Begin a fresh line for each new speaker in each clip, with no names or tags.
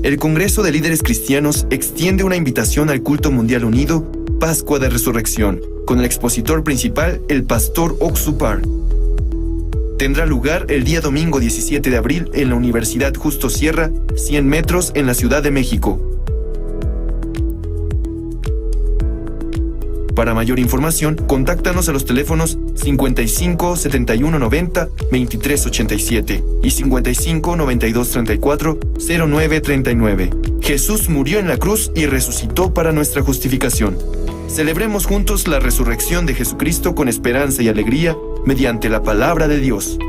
El Congreso de Líderes Cristianos extiende una invitación al culto mundial unido, Pascua de Resurrección, con el expositor principal, el pastor Oxupar. Tendrá lugar el día domingo 17 de abril en la Universidad Justo Sierra, 100 metros en la Ciudad de México. Para mayor información, contáctanos a los teléfonos 55 71 90 23 87 y 55 92 34 09 39. Jesús murió en la cruz y resucitó para nuestra justificación. Celebremos juntos la resurrección de Jesucristo con esperanza y alegría mediante la palabra de Dios.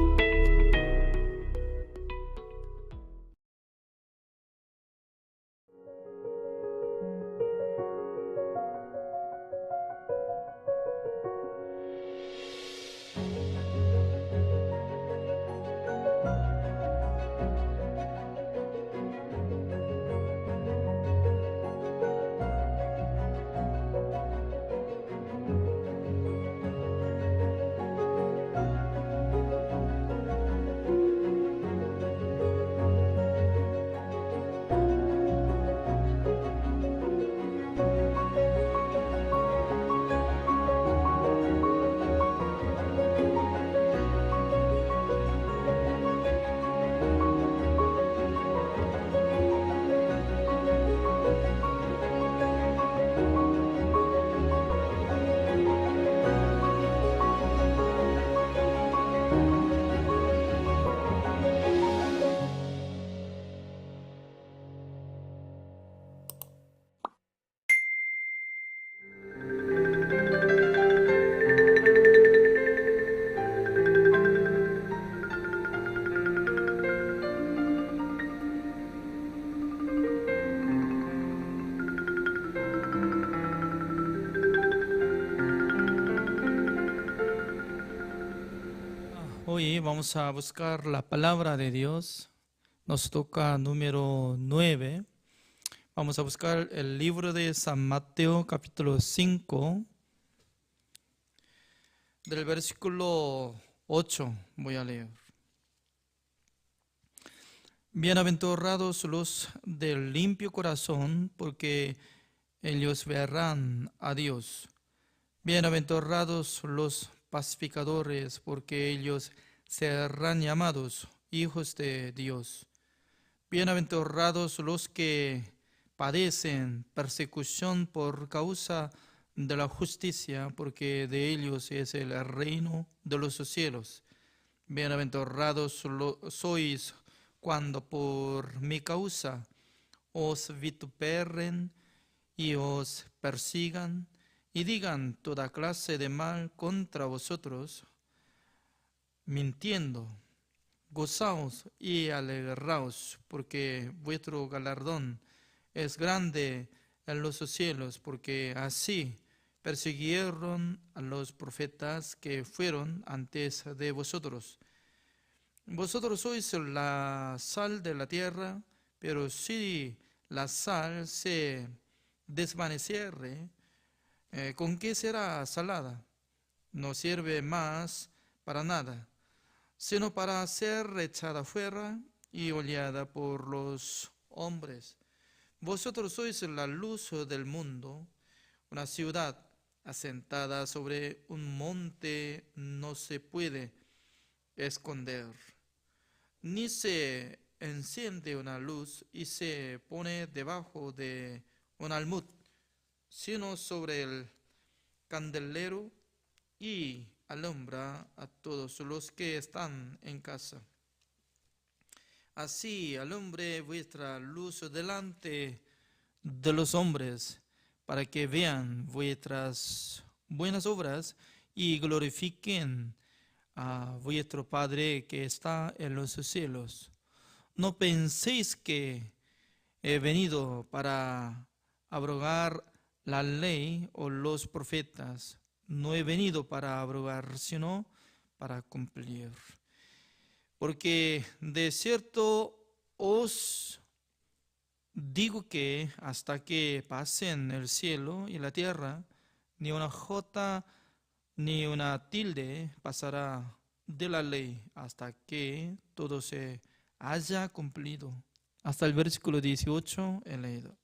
Hoy vamos a buscar la palabra de Dios. Nos toca número 9. Vamos a buscar el libro de San Mateo, capítulo 5, del versículo 8. Voy a leer. Bienaventurados los del limpio corazón, porque ellos verán a Dios. Bienaventurados los pacificadores, porque ellos serán llamados hijos de Dios. Bienaventurados los que padecen persecución por causa de la justicia, porque de ellos es el reino de los cielos. Bienaventurados sois cuando por mi causa os vituperen y os persigan y digan toda clase de mal contra vosotros, mintiendo. Gozaos y alegraos, porque vuestro galardón es grande en los cielos, porque así persiguieron a los profetas que fueron antes de vosotros. Vosotros sois la sal de la tierra, pero si la sal se desvaneciere, ¿con qué será salada? No sirve más para nada, sino para ser echada fuera y hollada por los hombres. Vosotros sois la luz del mundo. Una ciudad asentada sobre un monte no se puede esconder, ni se enciende una luz y se pone debajo de un almud, sino sobre el candelero y alumbra a todos los que están en casa. Así alumbre vuestra luz delante de los hombres, para que vean vuestras buenas obras y glorifiquen a vuestro Padre que está en los cielos. No penséis que he venido para abrogar la ley o los profetas. No he venido para abrogar, sino para cumplir. Porque de cierto os digo que hasta que pasen el cielo y la tierra, ni una jota ni una tilde pasará de la ley hasta que todo se haya cumplido. hasta el versículo 18 he leído.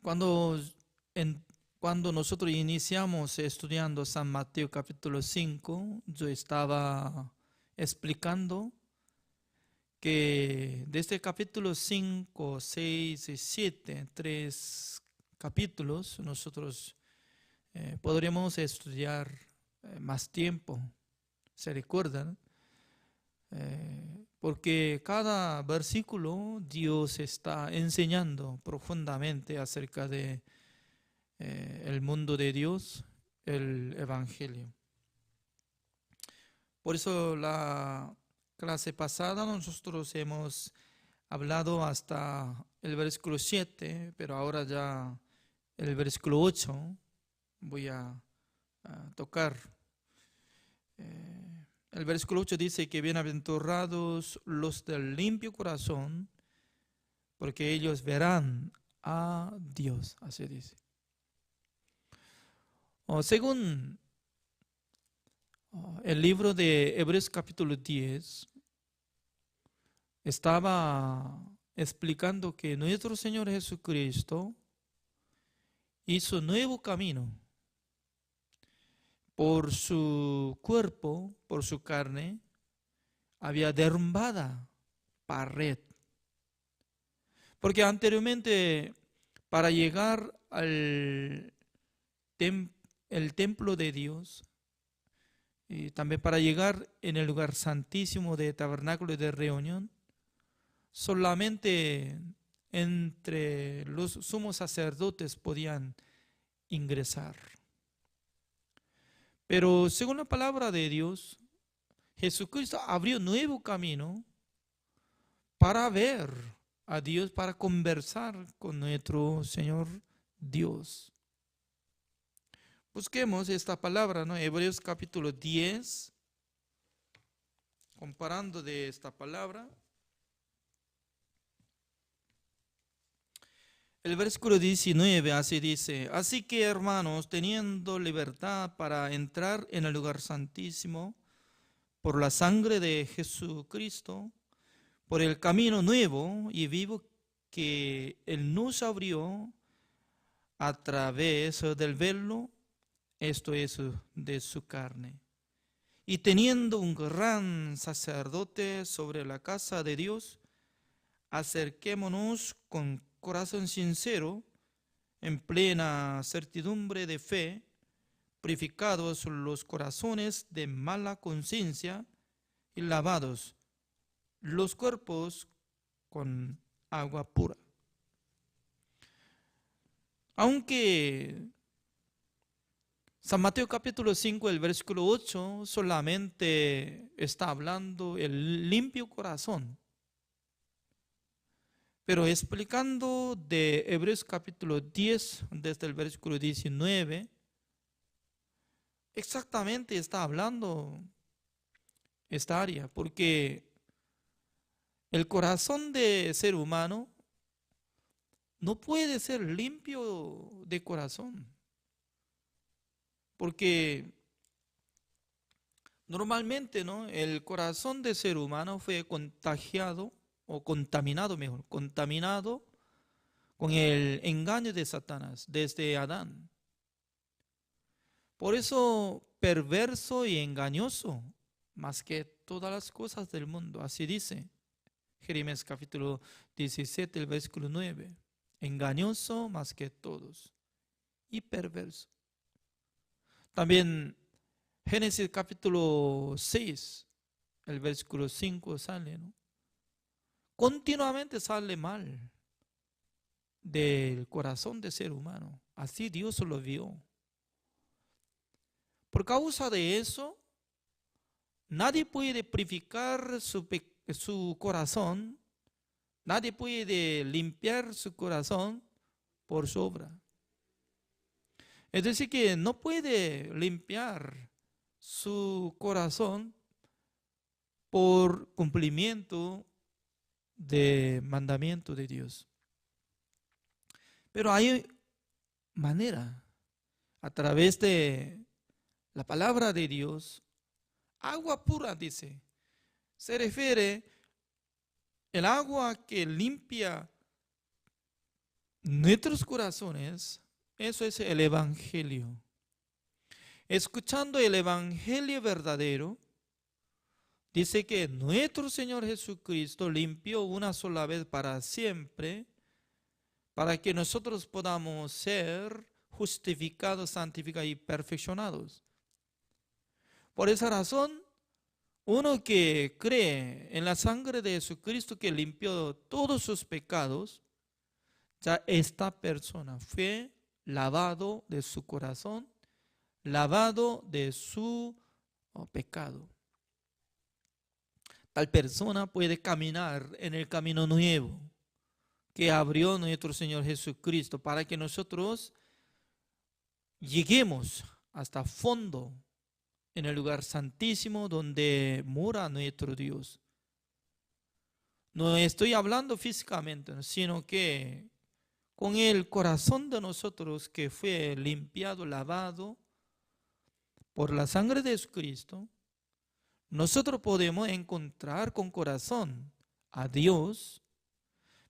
Cuando, cuando nosotros iniciamos estudiando San Mateo capítulo 5, yo estaba explicando que desde capítulo 5, 6 y 7, 3 capítulos, nosotros podremos estudiar más tiempo, ¿se recuerdan? Porque cada versículo Dios está enseñando profundamente acerca de el mundo de Dios, el Evangelio. Por eso la clase pasada nosotros hemos hablado hasta el versículo 7, pero ahora ya el versículo 8 voy a tocar. El versículo 8 dice que bienaventurados los del limpio corazón, porque ellos verán a Dios, así dice. Según el libro de Hebreos capítulo 10, estaba explicando que nuestro Señor Jesucristo hizo nuevo camino por su cuerpo, por su carne, había derrumbada pared. Porque anteriormente, para llegar al el templo de Dios, y también para llegar en el lugar santísimo de tabernáculo de reunión, solamente entre los sumos sacerdotes podían ingresar. Pero según la palabra de Dios, Jesucristo abrió un nuevo camino para ver a Dios, para conversar con nuestro Señor Dios. Busquemos esta palabra, ¿no? Hebreos capítulo 10, comparando de esta palabra. El versículo 19 así dice: así que, hermanos, teniendo libertad para entrar en el lugar santísimo por la sangre de Jesucristo, por el camino nuevo y vivo que Él nos abrió a través del velo, esto es de su carne. Y teniendo un gran sacerdote sobre la casa de Dios, acerquémonos con corazón sincero, en plena certidumbre de fe, purificados los corazones de mala conciencia y lavados los cuerpos con agua pura. Aunque San Mateo capítulo 5, el versículo 8, solamente está hablando el limpio corazón. Pero explicando de Hebreos capítulo 10, desde el versículo 19, exactamente está hablando esta área, porque el corazón de ser humano no puede ser limpio de corazón. Porque normalmente, ¿no?, el corazón de ser humano fue contagiado o contaminado, mejor, contaminado con el engaño de Satanás desde Adán. Por eso, perverso y engañoso, más que todas las cosas del mundo, así dice Jeremías capítulo 17, el versículo 9. Engañoso más que todos y perverso. También Génesis capítulo 6, el versículo 5 sale, ¿no? Continuamente sale mal del corazón del ser humano. Así Dios lo vio. Por causa de eso, nadie puede purificar su corazón, nadie puede limpiar su corazón por su obra. Es decir, que no puede limpiar su corazón por cumplimiento de mandamiento de Dios. Pero hay manera, a través de la palabra de Dios, agua pura, dice, se refiere el agua que limpia nuestros corazones. Eso es el Evangelio. Escuchando el Evangelio verdadero, dice que nuestro Señor Jesucristo limpió una sola vez para siempre, para que nosotros podamos ser justificados, santificados y perfeccionados. Por esa razón, uno que cree en la sangre de Jesucristo que limpió todos sus pecados, ya esta persona fue lavado de su corazón, lavado de su pecado. Tal persona puede caminar en el camino nuevo que abrió nuestro Señor Jesucristo para que nosotros lleguemos hasta fondo en el lugar santísimo donde mora nuestro Dios. No estoy hablando físicamente, sino que con el corazón de nosotros que fue limpiado, lavado por la sangre de Jesucristo, nosotros podemos encontrar con corazón a Dios.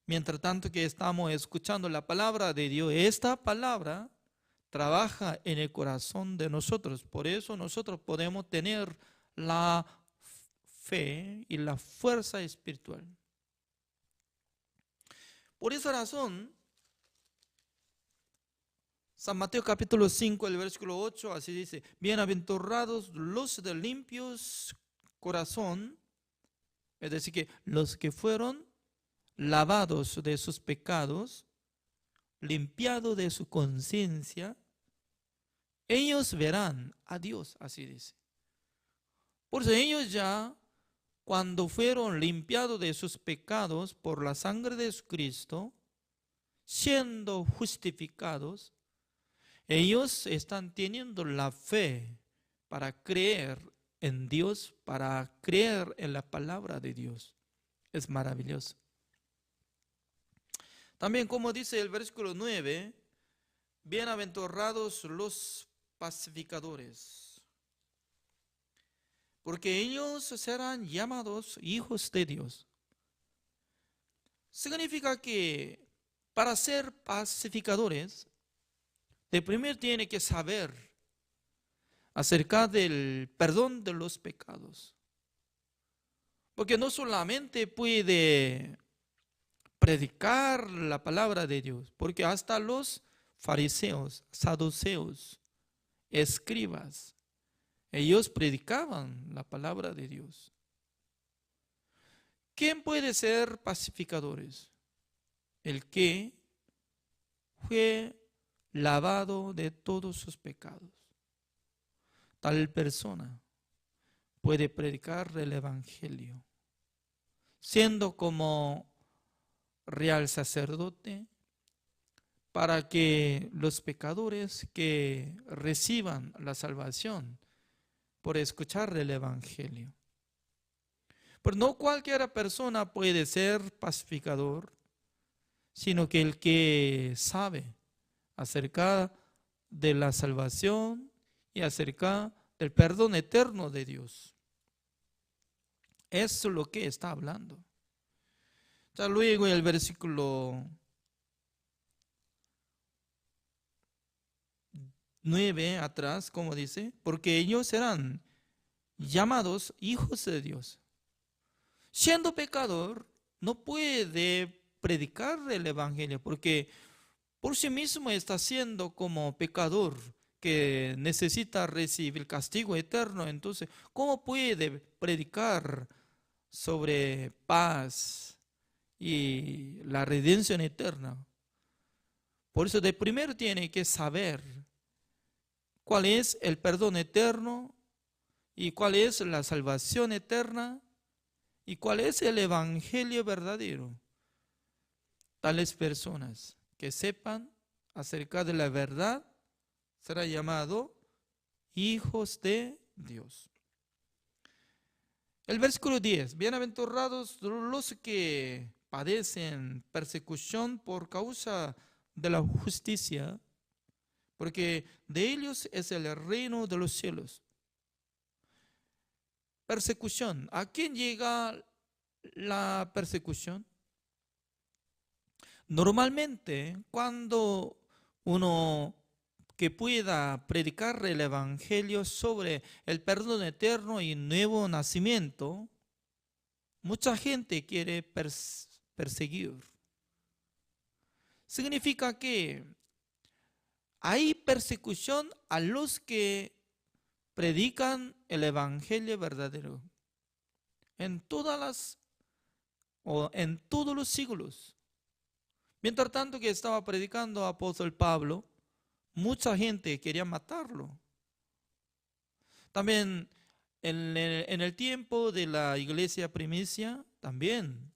Mientras tanto que estamos escuchando la palabra de Dios, esta palabra trabaja en el corazón de nosotros. Por eso nosotros podemos tener la fe y la fuerza espiritual. Por esa razón, San Mateo capítulo 5, el versículo 8, así dice: bienaventurados los de limpios corazón, es decir, que los que fueron lavados de sus pecados, limpiados de su conciencia, ellos verán a Dios, así dice. Por eso ellos ya, cuando fueron limpiados de sus pecados por la sangre de Jesucristo, siendo justificados, ellos están teniendo la fe para creer en Dios, para creer en la palabra de Dios. Es maravilloso. También, como dice el versículo 9, bienaventurados los pacificadores, porque ellos serán llamados hijos de Dios. Significa que para ser pacificadores, de primero tiene que saber acerca del perdón de los pecados. Porque no solamente puede predicar la palabra de Dios, porque hasta los fariseos, saduceos, escribas, ellos predicaban la palabra de Dios. ¿Quién puede ser pacificadores? El que fue lavado de todos sus pecados. Tal persona puede predicar el Evangelio, siendo como real sacerdote, para que los pecadores que reciban la salvación por escuchar el Evangelio. Pero no cualquier persona puede ser pacificador, sino que el que sabe acerca de la salvación y acerca del perdón eterno de Dios. Eso es lo que está hablando. Ya luego en el versículo 9 atrás, como dice, porque ellos serán llamados hijos de Dios. Siendo pecador, no puede predicar el Evangelio, porque por sí mismo está siendo como pecador que necesita recibir el castigo eterno. Entonces, ¿cómo puede predicar sobre paz y la redención eterna? Por eso de primero tiene que saber cuál es el perdón eterno y cuál es la salvación eterna y cuál es el Evangelio verdadero. Tales personas que sepan acerca de la verdad será llamado hijos de Dios. El versículo 10, bienaventurados los que padecen persecución por causa de la justicia, porque de ellos es el reino de los cielos. persecución. ¿A quién llega la persecución? Normalmente, cuando uno que pueda predicar el evangelio sobre el perdón eterno y nuevo nacimiento, mucha gente quiere perseguir. Significa que hay persecución a los que predican el evangelio verdadero en todos los siglos. Mientras tanto que estaba predicando apóstol Pablo, mucha gente quería matarlo. También en el tiempo de la iglesia primicia, también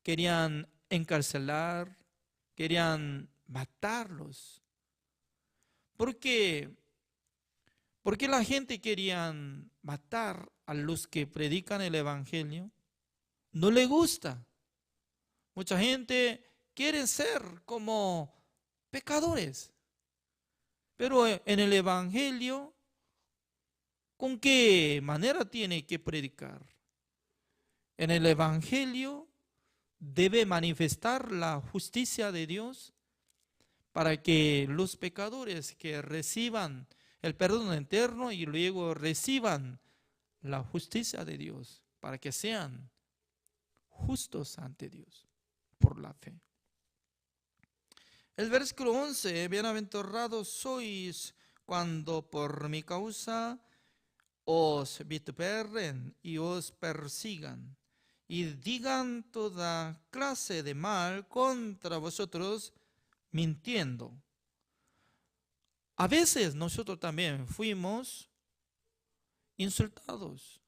querían encarcelar, querían matarlos. ¿Por qué? Porque la gente quería matar a los que predican el evangelio. No le gusta. Mucha gente quiere ser como pecadores. Pero en el evangelio, ¿con qué manera tiene que predicar? En el evangelio debe manifestar la justicia de Dios para que los pecadores que reciban el perdón eterno y luego reciban la justicia de Dios, para que sean justos ante Dios por la fe. El versículo 11, bienaventurados sois cuando por mi causa os vituperen y os persigan y digan toda clase de mal contra vosotros mintiendo. A veces nosotros también fuimos insultados.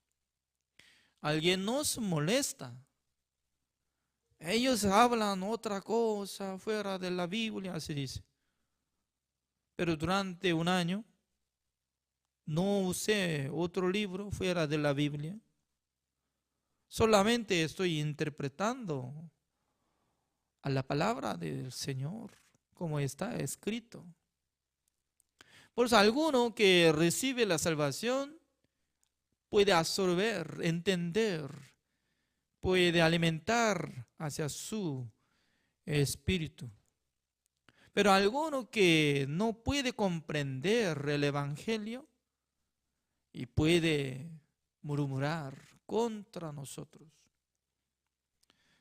Alguien nos molesta. Ellos hablan otra cosa fuera de la Biblia, así dice. Pero durante un año no usé otro libro fuera de la Biblia. Solamente estoy interpretando a la palabra del Señor, como está escrito. Por eso alguno que recibe la salvación puede absorber, entender, puede alimentar hacia su espíritu. Pero alguno que no puede comprender el evangelio y puede murmurar contra nosotros.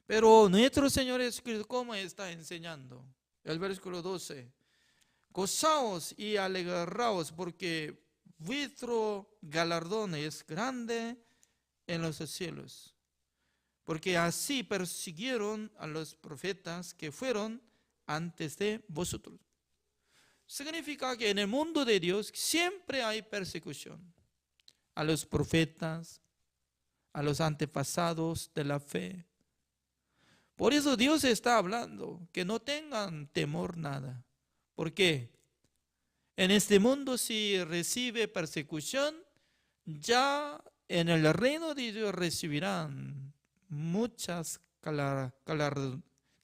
Pero nuestro Señor Jesucristo, ¿cómo está enseñando? El versículo 12. Gozaos y alegraos porque vuestro galardón es grande en los cielos. Porque así persiguieron a los profetas que fueron antes de vosotros. Significa que en el mundo de Dios siempre hay persecución. A los profetas, a los antepasados de la fe. Por eso Dios está hablando, que no tengan temor nada. ¿Por qué? En este mundo si recibe persecución, ya en el reino de Dios recibirán muchas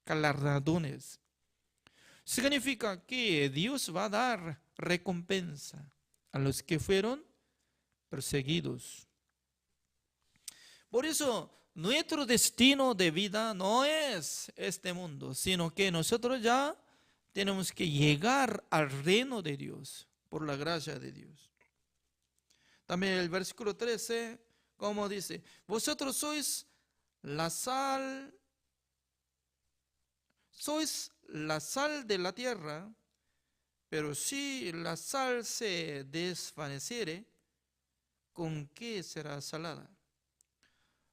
galardones. Significa que Dios va a dar recompensa a los que fueron perseguidos. Por eso nuestro destino de vida no es este mundo, sino que nosotros ya tenemos que llegar al reino de Dios por la gracia de Dios. También el versículo 13, como dice, vosotros sois la sal de la tierra, pero si la sal se desvaneciere, ¿con qué será salada?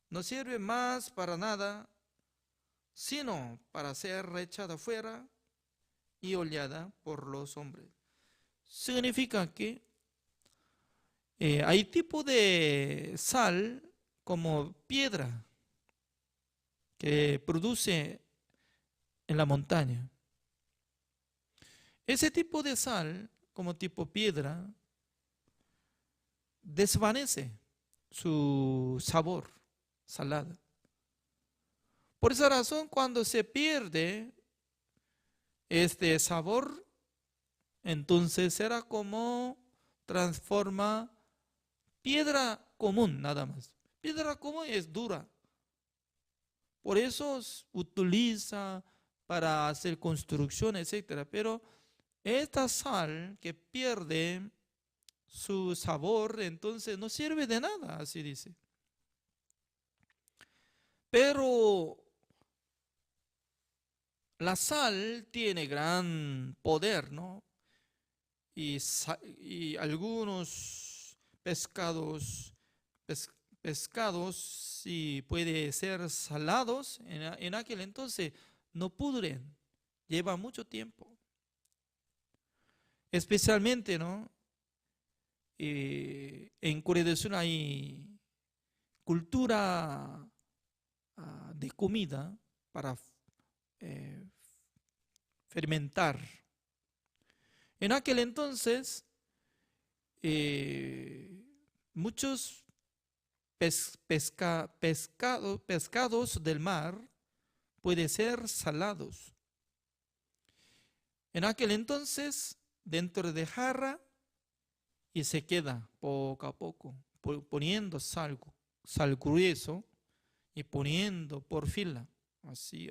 No sirve más para nada, sino para ser echada fuera y hollada por los hombres. Significa que hay tipo de sal como piedra que produce en la montaña. Ese tipo de sal, como tipo piedra, desvanece su sabor salado. Por esa razón, cuando se pierde este sabor, entonces será como transforma piedra común nada más. Piedra común es dura. Por eso utiliza para hacer construcción, etcétera. Pero esta sal que pierde su sabor, entonces no sirve de nada, así dice. Pero la sal tiene gran poder, ¿no? Y algunos pescados si puede ser salados, en aquel entonces no pudren, lleva mucho tiempo. Especialmente, ¿no? En Corea del Sur hay cultura de comida para fermentar. En aquel entonces, muchos pescados del mar pueden ser salados. En aquel entonces, dentro de jarra, y se queda poco a poco, poniendo sal grueso y poniendo por fila, así.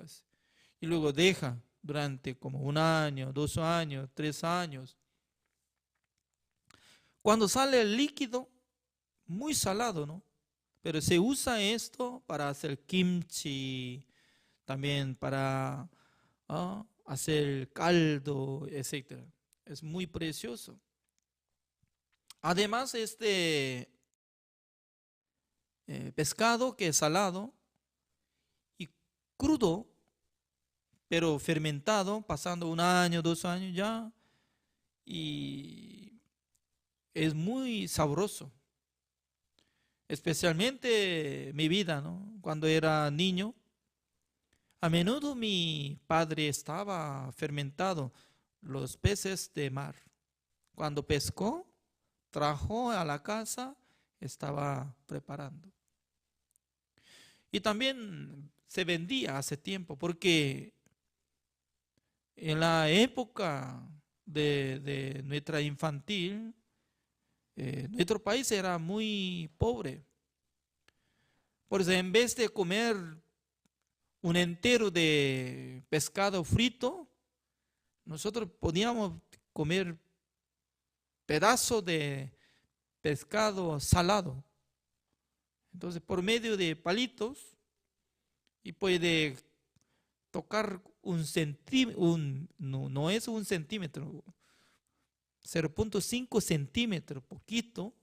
Y luego deja durante como 1 año, 2 años, 3 años. Cuando sale el líquido, muy salado, ¿no? Pero se usa esto para hacer kimchi, también para hacer caldo, etc. Es muy precioso. Además, este pescado que es salado y crudo, pero fermentado, pasando 1 año, 2 años ya, y es muy sabroso. Especialmente mi vida, ¿no? Cuando era niño, a menudo mi padre estaba fermentado los peces de mar. Cuando pescó, trajo a la casa, estaba preparando. Y también se vendía hace tiempo, porque en la época de nuestra infantil, nuestro país era muy pobre. Por eso, en vez de comer un entero de pescado frito, nosotros podíamos comer pedazos de pescado salado. Entonces, por medio de palitos, y puede tocar un centímetro, no es 1 centímetro, 0.5 centímetros, poquito,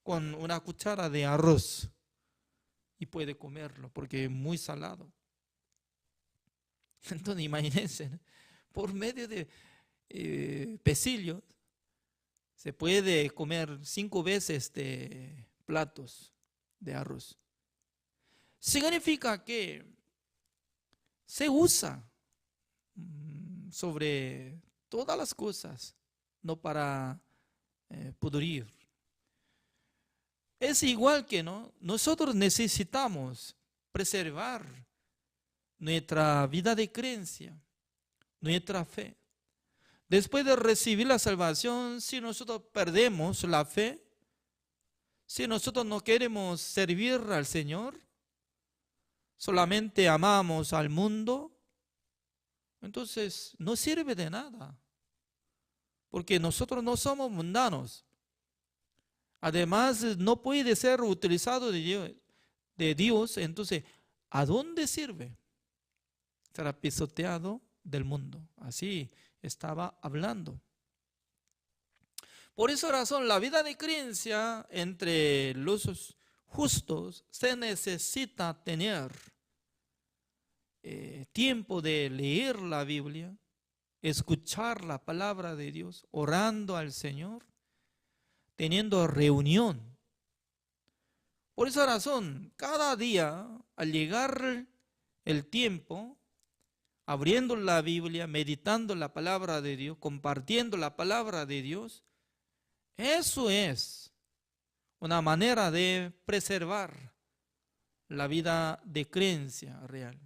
con una cuchara de arroz, y puede comerlo porque es muy salado. Entonces, imagínense, ¿no? Por medio de pecillos se puede comer 5 veces de platos de arroz. Significa que se usa sobre todas las cosas, no para pudrir. Es igual que, ¿no? Nosotros necesitamos preservar nuestra vida de creencia, nuestra fe. Después de recibir la salvación, si nosotros perdemos la fe, si nosotros no queremos servir al Señor, solamente amamos al mundo, entonces no sirve de nada, porque nosotros no somos mundanos. Además, no puede ser utilizado de Dios, entonces, ¿a dónde sirve? Será pisoteado del mundo. Así estaba hablando. Por esa razón, la vida de creencia entre los justos se necesita tener tiempo de leer la Biblia, escuchar la palabra de Dios, orando al Señor, teniendo reunión. Por esa razón, cada día, al llegar el tiempo, abriendo la Biblia, meditando la palabra de Dios, compartiendo la palabra de Dios, eso es una manera de preservar la vida de creencia real.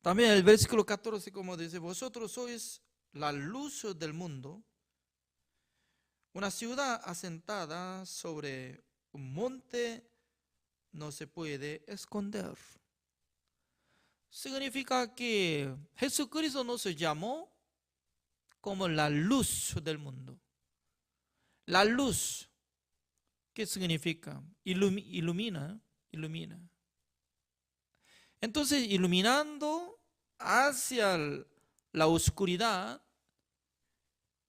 También el versículo 14, como dice, vosotros sois la luz del mundo. Una ciudad asentada sobre un monte no se puede esconder. Significa que Jesucristo nos llamó como la luz del mundo. La luz, ¿qué significa? Ilumina. Entonces, iluminando hacia la oscuridad,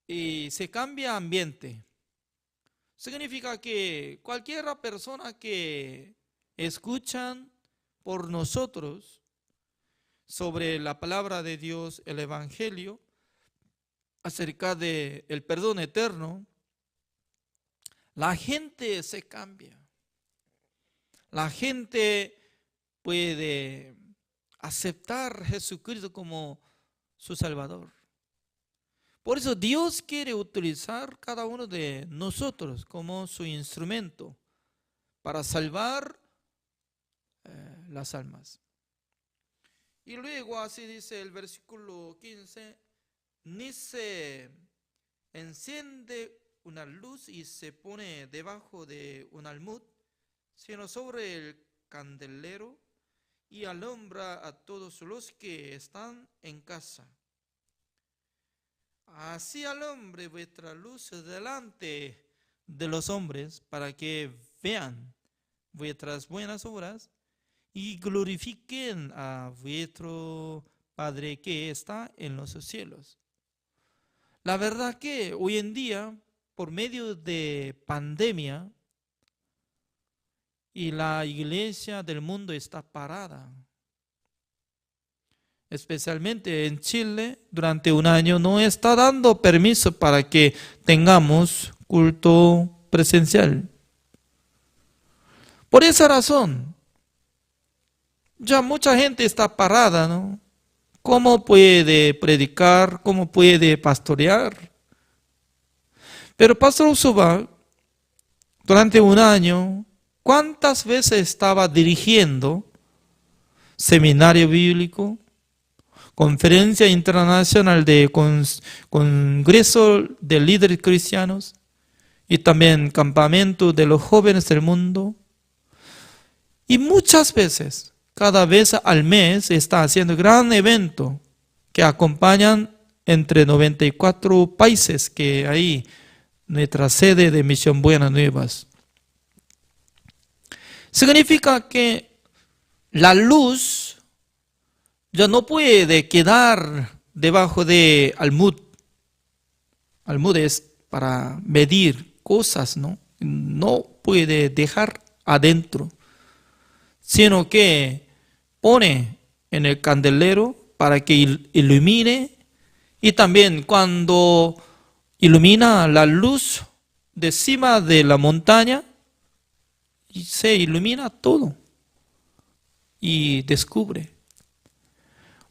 y se cambia ambiente. Significa que cualquier persona que escuchan por nosotros sobre la palabra de Dios, el Evangelio, acerca del perdón eterno, la gente se cambia. La gente puede aceptar a Jesucristo como su Salvador. Por eso Dios quiere utilizar cada uno de nosotros como su instrumento para salvar las almas. Y luego así dice el versículo 15, ni se enciende una luz y se pone debajo de un almud, sino sobre el candelero y alumbra a todos los que están en casa. Así alumbre vuestra luz delante de los hombres, para que vean vuestras buenas obras y glorifiquen a vuestro Padre que está en los cielos. La verdad que hoy en día, por medio de pandemia, y la iglesia del mundo está parada. Especialmente en Chile, durante un año no está dando permiso para que tengamos culto presencial. Por esa razón, ya mucha gente está parada, ¿no? ¿Cómo puede predicar? ¿Cómo puede pastorear? Pero Pastor Usuba, durante un año, ¿cuántas veces estaba dirigiendo seminario bíblico, conferencia internacional de congreso de líderes cristianos y también campamento de los jóvenes del mundo? Y muchas veces, cada vez al mes, está haciendo gran evento que acompañan entre 94 países que hay nuestra sede de Misión Buenas Nuevas. Significa que la luz ya no puede quedar debajo de almud. Almud es para medir cosas, ¿no? No puede dejar adentro, sino que pone en el candelero para que ilumine, y también cuando ilumina la luz de cima de la montaña, y se ilumina todo y descubre.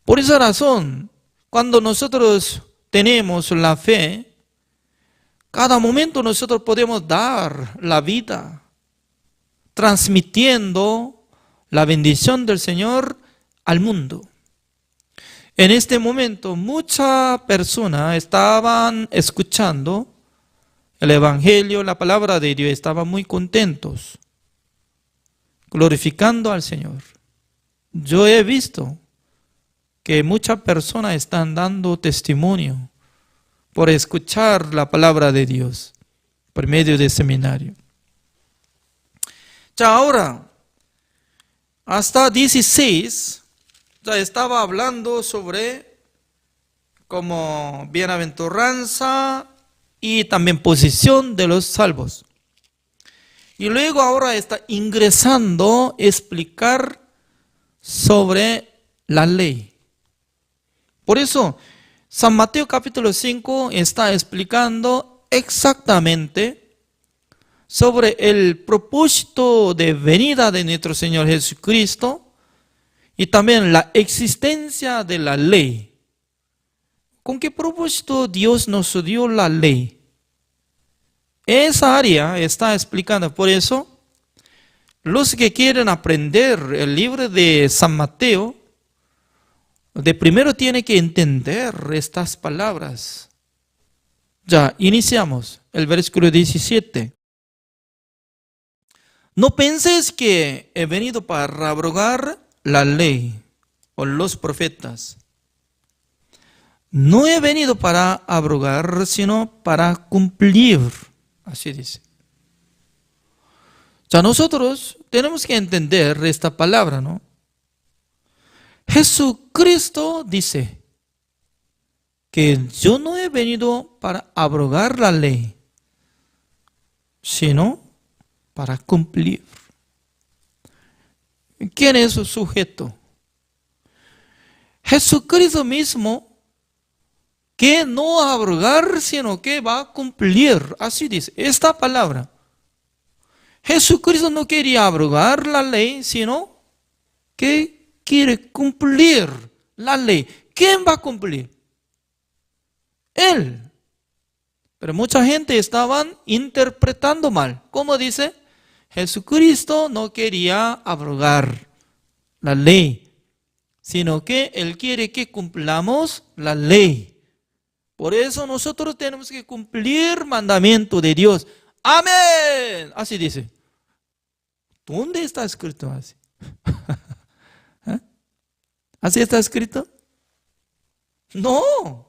Por esa razón, cuando nosotros tenemos la fe, cada momento nosotros podemos dar la vida, transmitiendo la bendición del Señor al mundo. En este momento, muchas personas estaban escuchando el Evangelio, la palabra de Dios, estaban muy contentos, glorificando al Señor. Yo he visto que muchas personas están dando testimonio por escuchar la palabra de Dios por medio del seminario. Ya ahora, hasta 16, ya estaba hablando sobre como bienaventuranza y también posición de los salvos. Y luego ahora está ingresando a explicar sobre la ley. Por eso, San Mateo capítulo 5 está explicando exactamente sobre el propósito de venida de nuestro Señor Jesucristo y también la existencia de la ley. ¿Con qué propósito Dios nos dio la ley? Esa área está explicando. Por eso, los que quieren aprender el libro de San Mateo, de primero tienen que entender estas palabras. Ya, iniciamos el versículo 17. No penséis que he venido para abrogar la ley o los profetas. No he venido para abrogar, sino para cumplir. Así dice. Ya, nosotros tenemos que entender esta palabra, ¿no? Jesucristo dice que yo no he venido para abrogar la ley, sino para cumplir. ¿Quién es su sujeto? Jesucristo mismo, que no abrogar, sino que va a cumplir. Así dice esta palabra. Jesucristo no quería abrogar la ley, sino que quiere cumplir la ley. ¿Quién va a cumplir? Él. Pero mucha gente estaban interpretando mal. ¿Cómo dice? Jesucristo no quería abrogar la ley, sino que Él quiere que cumplamos la ley. Por eso nosotros tenemos que cumplir el mandamiento de Dios. ¡Amén! Así dice. ¿Dónde está escrito así? ¿Eh? ¿Así está escrito? No.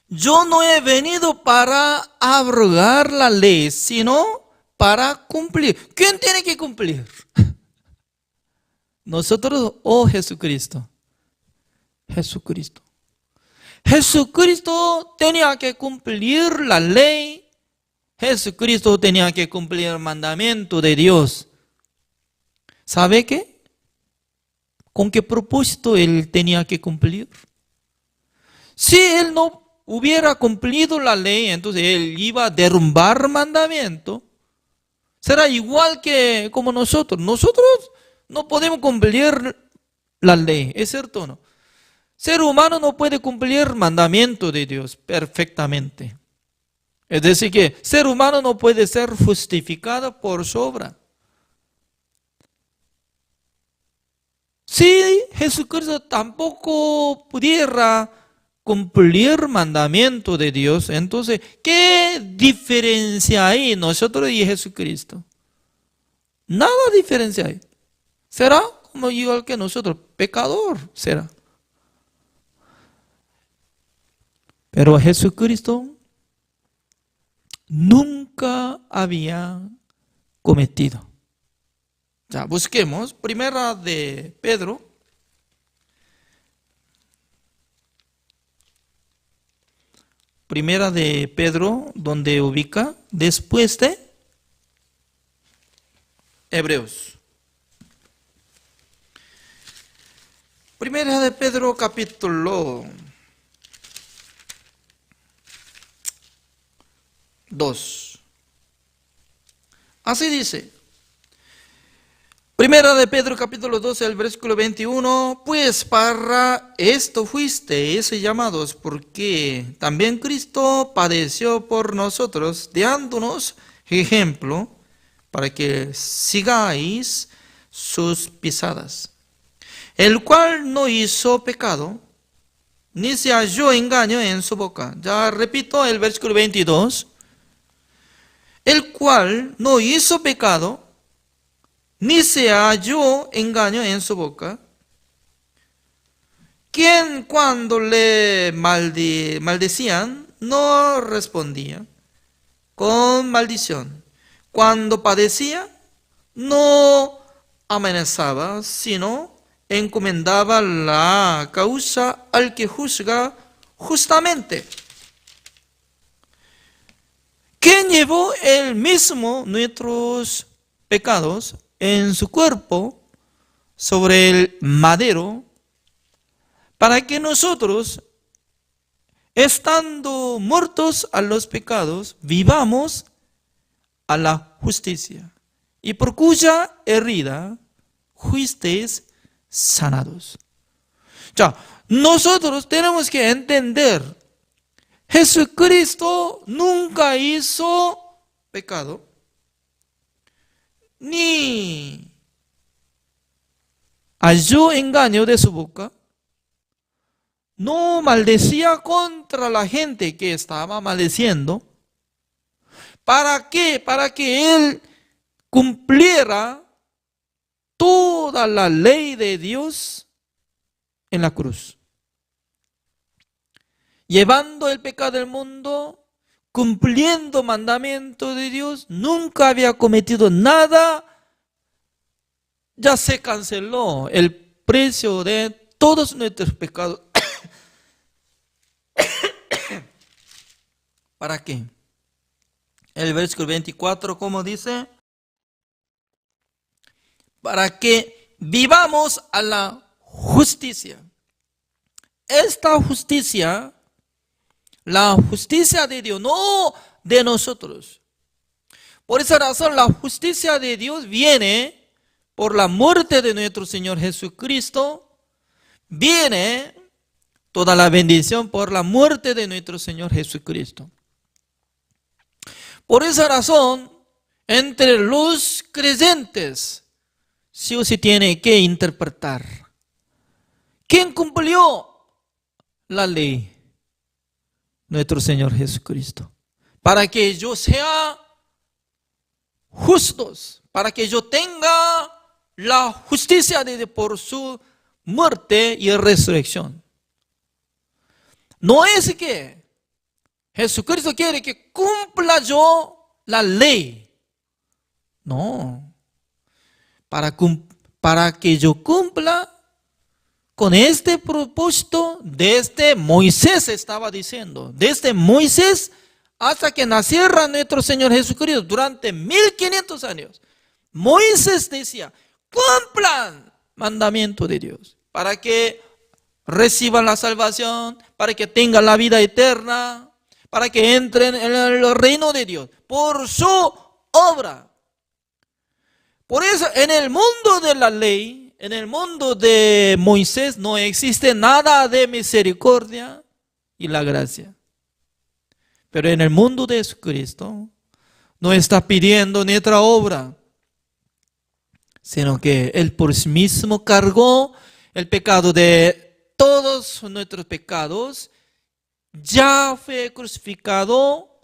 Yo no he venido para abrogar la ley, sino para cumplir. ¿Quién tiene que cumplir? Nosotros o Jesucristo. Jesucristo. Jesucristo tenía que cumplir la ley. Jesucristo tenía que cumplir el mandamiento de Dios. ¿Sabe qué? ¿Con qué propósito Él tenía que cumplir? Si Él no hubiera cumplido la ley, entonces Él iba a derrumbar el mandamiento. Será igual que como nosotros. Nosotros no podemos cumplir la ley, ¿es cierto o no? Ser humano no puede cumplir el mandamiento de Dios perfectamente. Es decir, que ser humano no puede ser justificado por su obra. Si Jesucristo tampoco pudiera cumplir el mandamiento de Dios, entonces, ¿qué diferencia hay nosotros y Jesucristo? Nada diferencia hay. Será como igual que nosotros, pecador será. Pero Jesucristo nunca había cometido. Ya, busquemos Primera de Pedro. Primera de Pedro, donde ubica después de Hebreos. Primera de Pedro, capítulo 2. Así dice. Primera de Pedro, capítulo 2, el versículo 21. Pues para esto fuisteis llamados, porque también Cristo padeció por nosotros, dándonos ejemplo para que sigáis sus pisadas. El cual no hizo pecado, ni se halló engaño en su boca. Ya repito el versículo 22. El cual no hizo pecado, ni se halló engaño en su boca. Quien cuando le maldecían, no respondía con maldición. Cuando padecía, no amenazaba, sino encomendaba la causa al que juzga justamente. ¿Quién llevó él mismo nuestros pecados en su cuerpo sobre el madero, para que nosotros, estando muertos a los pecados, vivamos a la justicia, y por cuya herida fuisteis sanados? Ya, nosotros tenemos que entender, Jesucristo nunca hizo pecado, ni halló engaño de su boca, no maldecía contra la gente que estaba maldeciendo. ¿Para qué? Para que Él cumpliera toda la ley de Dios en la cruz. Llevando el pecado del mundo, cumpliendo mandamiento de Dios, nunca había cometido nada. Ya se canceló el precio de todos nuestros pecados. ¿Para qué? El versículo 24, ¿cómo dice? Para que vivamos a la justicia. Esta justicia, la justicia de Dios, no de nosotros. Por esa razón, la justicia de Dios viene por la muerte de nuestro Señor Jesucristo. Viene toda la bendición por la muerte de nuestro Señor Jesucristo. Por esa razón, entre los creyentes, sí o sí tiene que interpretar. ¿Quién cumplió la ley? Nuestro Señor Jesucristo. Para que yo sea justos, para que yo tenga la justicia de Dios por su muerte y resurrección. No es que Jesucristo quiere que cumpla yo la ley. No. Para que yo cumpla con este propósito, desde Moisés estaba diciendo, desde Moisés hasta que naciera nuestro Señor Jesucristo, durante 1500 años, Moisés decía, cumplan mandamiento de Dios, para que reciban la salvación, para que tengan la vida eterna, para que entren en el reino de Dios, por su obra. Por eso, en el mundo de la ley, en el mundo de Moisés, no existe nada de misericordia y la gracia. Pero en el mundo de Jesucristo, no está pidiendo nuestra obra, sino que Él por sí mismo cargó el pecado de todos nuestros pecados, ya fue crucificado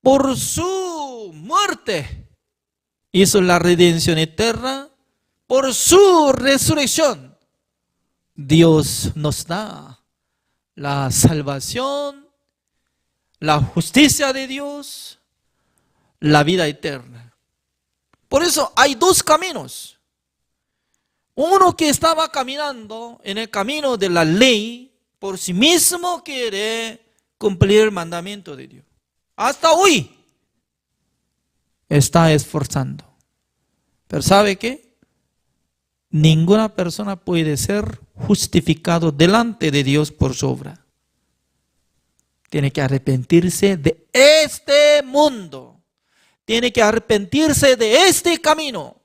por su muerte. Hizo la redención eterna por su resurrección. Dios nos da la salvación, la justicia de Dios, la vida eterna. Por eso hay dos caminos. Uno que estaba caminando en el camino de la ley, por sí mismo quiere cumplir el mandamiento de Dios. Hasta hoy está esforzando. Pero ¿sabe qué? Ninguna persona puede ser justificado delante de Dios por su obra. Tiene que arrepentirse de este mundo. Tiene que arrepentirse de este camino.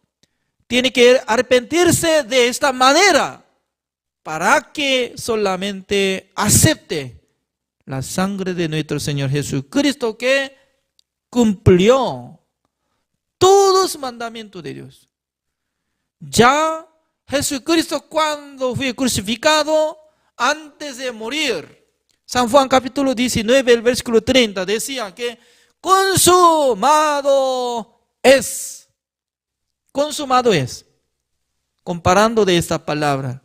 Tiene que arrepentirse de esta manera para que solamente acepte la sangre de nuestro Señor Jesucristo, que cumplió todos los mandamientos de Dios. Ya Jesucristo, cuando fue crucificado, antes de morir, San Juan capítulo 19, el versículo 30, decía que consumado es. Consumado es. Comparando de esta palabra,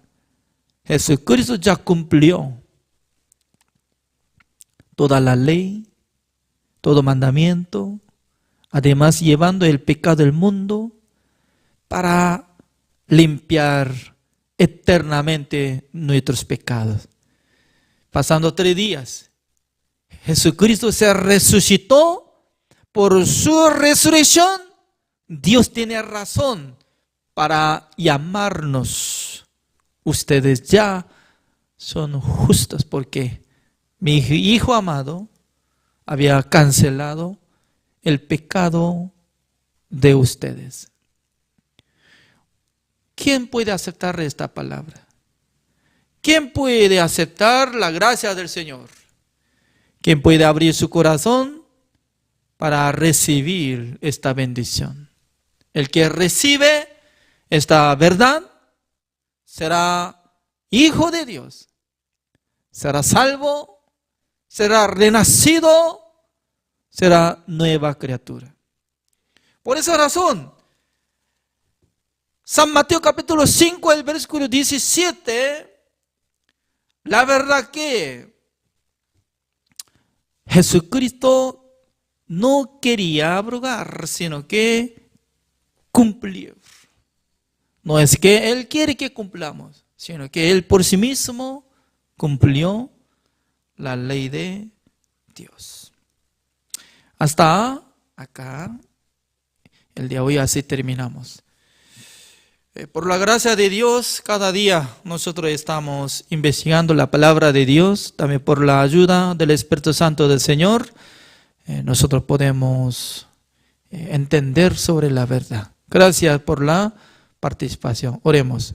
Jesucristo ya cumplió toda la ley, todo mandamiento, además llevando el pecado del mundo para limpiar eternamente nuestros pecados. Pasando 3 días, Jesucristo se resucitó. Por su resurrección, Dios tiene razón para llamarnos. Ustedes ya son justos porque mi Hijo amado había cancelado el pecado de ustedes. ¿Quién puede aceptar esta palabra? ¿Quién puede aceptar la gracia del Señor? ¿Quién puede abrir su corazón para recibir esta bendición? El que recibe esta verdad será hijo de Dios, será salvo, será renacido, será nueva criatura. Por esa razón, San Mateo capítulo 5, el versículo 17, la verdad que Jesucristo no quería abrogar, sino que cumplir. No es que Él quiere que cumplamos, sino que Él por sí mismo cumplió la ley de Dios. Hasta acá, el día de hoy así terminamos. Por la gracia de Dios, cada día nosotros estamos investigando la palabra de Dios. También por la ayuda del Espíritu Santo del Señor, nosotros podemos entender sobre la verdad. Gracias por la participación. Oremos.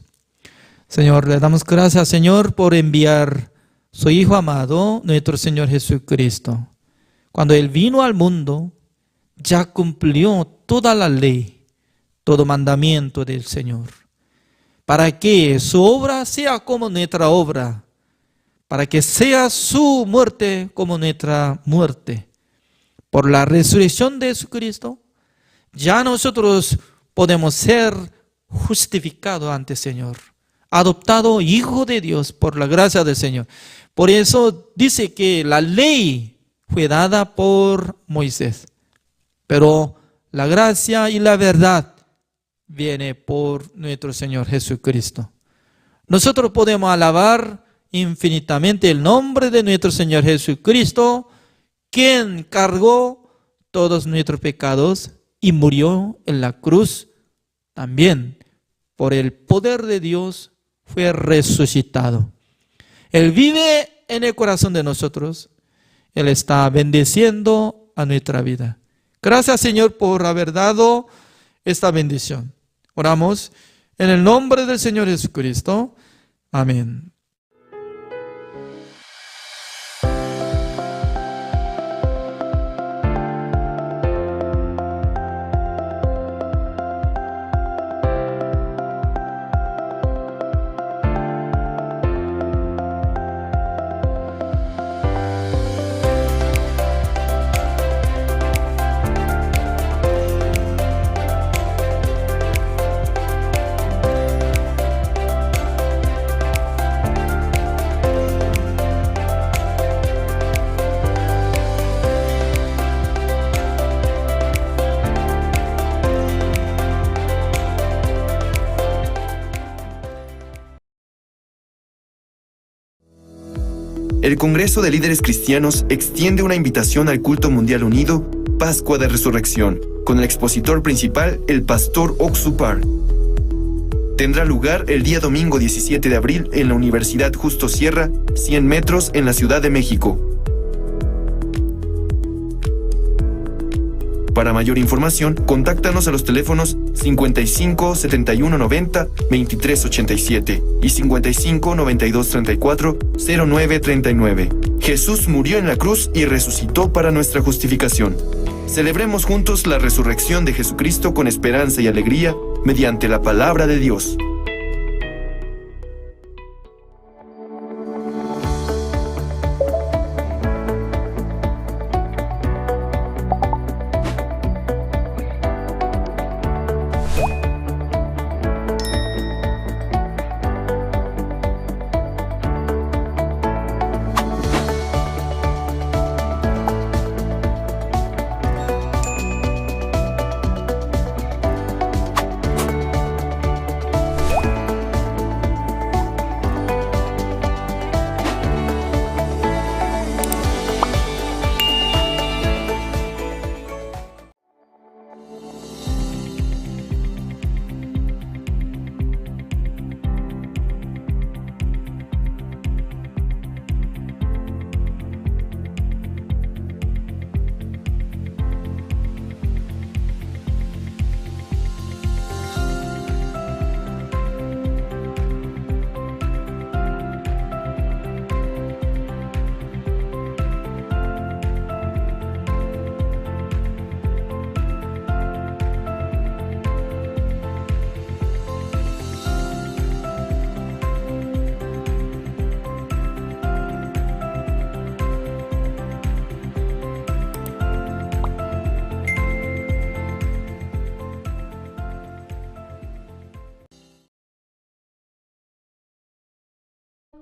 Señor, le damos gracias, Señor, por enviar su Hijo amado, nuestro Señor Jesucristo. Cuando Él vino al mundo, ya cumplió toda la ley, todo mandamiento del Señor, para que su obra sea como nuestra obra, para que sea su muerte como nuestra muerte. Por la resurrección de Jesucristo, ya nosotros podemos ser justificados ante el Señor, adoptado hijo de Dios por la gracia del Señor. Por eso dice que la ley fue dada por Moisés, pero la gracia y la verdad viene por nuestro Señor Jesucristo. Nosotros podemos alabar infinitamente el nombre de nuestro Señor Jesucristo, quien cargó todos nuestros pecados y murió en la cruz. También por el poder de Dios fue resucitado. Él vive en el corazón de nosotros. Él está bendiciendo a nuestra vida. Gracias, Señor, por haber dado esta bendición. Oramos en el nombre del Señor Jesucristo. Amén.
El Congreso de Líderes Cristianos extiende una invitación al culto mundial unido, Pascua de Resurrección, con el expositor principal, el pastor Oxupar. Tendrá lugar el día domingo 17 de abril en la Universidad Justo Sierra, 100 metros en la Ciudad de México. Para mayor información, contáctanos a los teléfonos 55 71 90 23 87 y 55 92 34 09 39. Jesús murió en la cruz y resucitó para nuestra justificación. Celebremos juntos la resurrección de Jesucristo con esperanza y alegría mediante la palabra de Dios.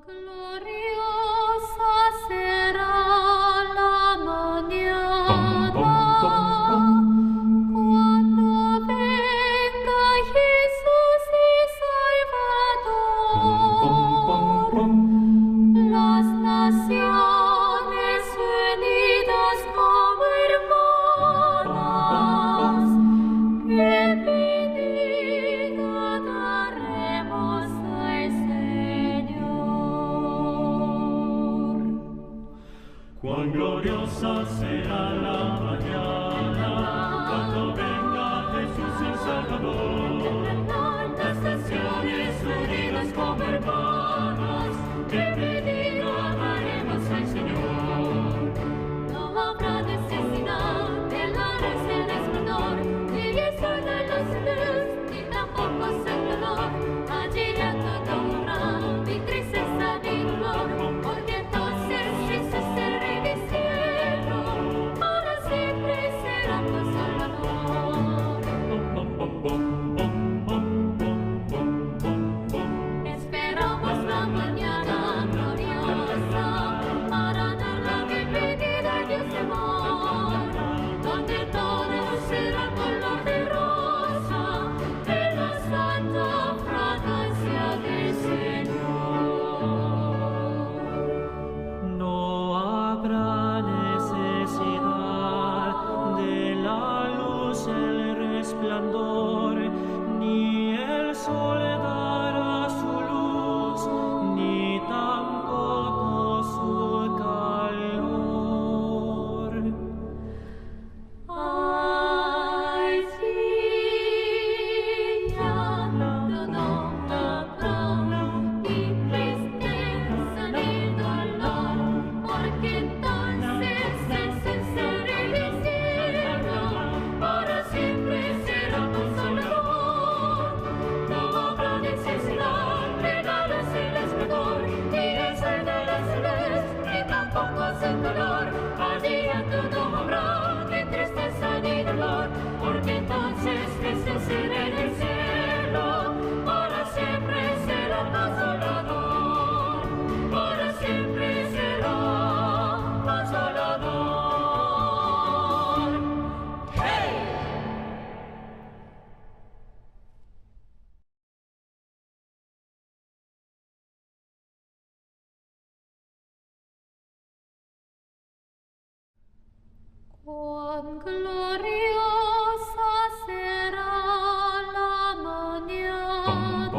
Gloriosa será la mañana cuando venga Jesús y Salvador. Las naciones unidas como hermanas, bienvenida daremos al Señor.
Cuán gloriosa será la mañana cuando venga Jesús el Salvador. Las naciones unidas como hermanas, bienvenida daremos al Señor.
No habrá necesidad de la luz del esplendor, ni el sol de los luz, ni tampoco el dolor. Allí ya todo habrá, ni tristeza ni dolor, porque entonces Jesús el Rey del cielo, para siempre será consolador. Esperamos la mañana gloriosa para dar la bienvenida a Dios de amor, donde todo será color de rosa de la santa fragancia del Señor.
No habrá necesidad de la luz, el resplandor, ni el sol dará su luz, ni tampoco su calor.
Allí ya todo habrá, ni tristeza ni dolor, porque entonces Jesús el Rey del cielo, para siempre será consolador. No habrá necesidad de la luz y el esplendor, ni el sol de las luz, ni tampoco su color. Allí ya todo habrá, ni tristeza ni dolor, porque entonces Jesús el Rey del cielo, para siempre será consolador. Para siempre será consolador. ¡Hey! Cuán gloriosa será la mañana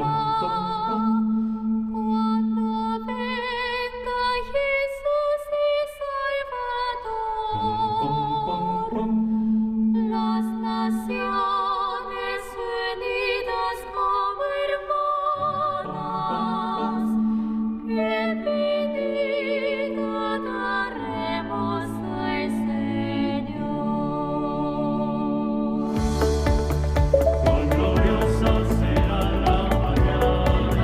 cuando venga Jesús y Salvador. Las naciones unidas como hermanas, bienvenida daremos al Señor.
Cuán gloriosa será la mañana.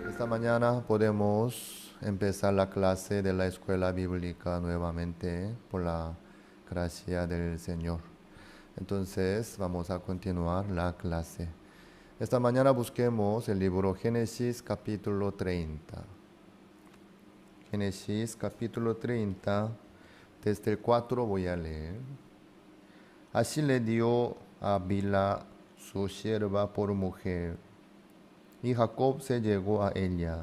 Esta mañana podemos empezar la clase de la escuela bíblica nuevamente por la gracia del Señor. Entonces vamos a continuar la clase. Esta mañana busquemos el libro Génesis capítulo 30. Génesis capítulo 30, desde el 4 voy a leer. Así le dio a Bilha su sierva por mujer, y Jacob se llegó a ella.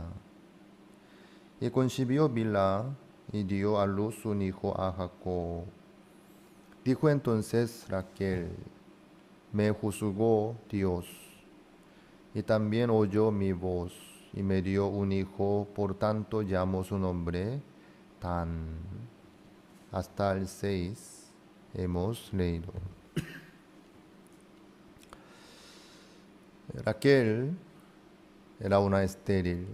Y concibió Bilha y dio a luz un hijo a Jacob. Dijo entonces Raquel: me juzgó Dios, y también oyó mi voz y me dio un hijo, por tanto llamo su nombre Dan. Hasta el 6 hemos leído. Raquel era una estéril,